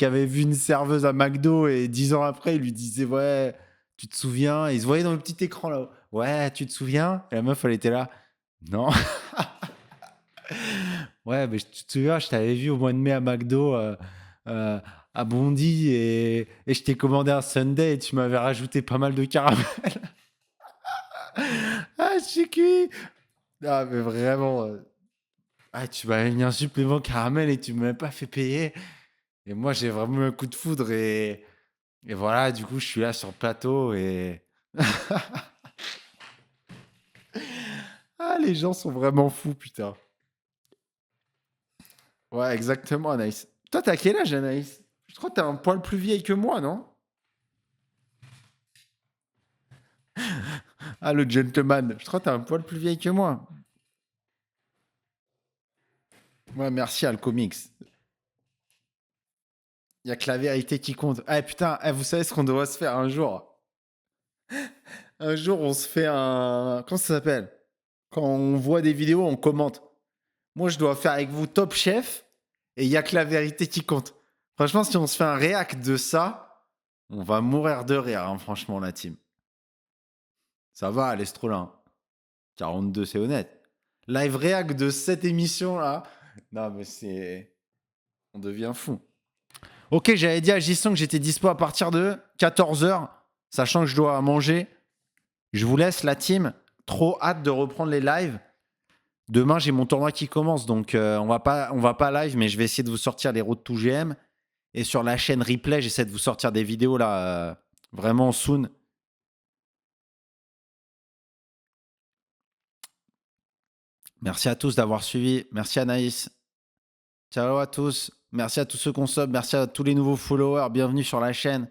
avait vu une serveuse à McDo et 10 ans après, il lui disait, ouais, tu te souviens? Et il se voyait dans le petit écran là-haut. Ouais, tu te souviens? Et la meuf, elle était là. Non. Ouais, mais tu te souviens, je t'avais vu au mois de mai à McDo euh, à Bondy et je t'ai commandé un sundae et tu m'avais rajouté pas mal de caramel. Ah, je suis cuit. Ah, mais vraiment. Ah, tu m'avais mis un supplément caramel et tu m'avais pas fait payer. Et moi, j'ai vraiment un coup de foudre et voilà, du coup, je suis là sur le plateau et... Ah, les gens sont vraiment fous, putain. Ouais, exactement, Anaïs. Toi, t'as quel âge, Anaïs? Je crois que t'es un poil plus vieille que moi, non? Ah, le gentleman. Je crois que t'es un poil plus vieille que moi. Ouais, merci, Alcomix. Il n'y a que la vérité qui compte. Ah, putain, vous savez ce qu'on doit se faire un jour? Un jour, on se fait un... Comment ça s'appelle? Quand on voit des vidéos, on commente. Moi, je dois faire avec vous Top Chef et il n'y a que la vérité qui compte. Franchement, si on se fait un réact de ça, on va mourir de rire, hein, franchement, la team. Ça va, laisse trop là. 42, c'est honnête. Live réact de cette émission-là. Non, mais c'est... On devient fou. Ok, j'avais dit à Gisson que j'étais dispo à partir de 14h, sachant que je dois manger. Je vous laisse, la team. Trop hâte de reprendre les lives. Demain, j'ai mon tournoi qui commence, donc on va pas live, mais je vais essayer de vous sortir les road to GM. Et sur la chaîne replay, j'essaie de vous sortir des vidéos là, vraiment soon. Merci à tous d'avoir suivi. Merci Anaïs. Ciao à tous. Merci à tous ceux qu'on sub. Merci à tous les nouveaux followers. Bienvenue sur la chaîne.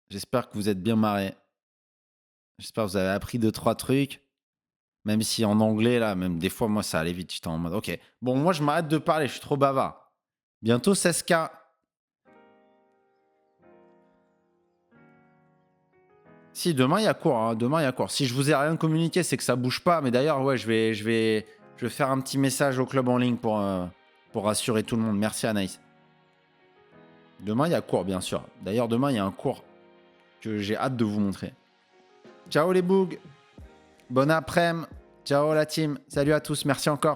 J'espère que vous êtes bien marrés. J'espère que vous avez appris 2-3 trucs. Même si en anglais, là, même des fois, moi, ça allait vite. J'étais en mode, ok. Bon, moi, je m'arrête de parler. Je suis trop bavard. Bientôt 16K. Si, demain, il y a cours. Hein. Demain, il y a cours. Si je vous ai rien communiqué, c'est que ça bouge pas. Mais d'ailleurs, ouais, je vais faire un petit message au club en ligne pour rassurer tout le monde. Merci, Anaïs. Demain, il y a cours, bien sûr. D'ailleurs, demain, il y a un cours que j'ai hâte de vous montrer. Ciao les bougs. Bon après-midi. Ciao la team. Salut à tous. Merci encore.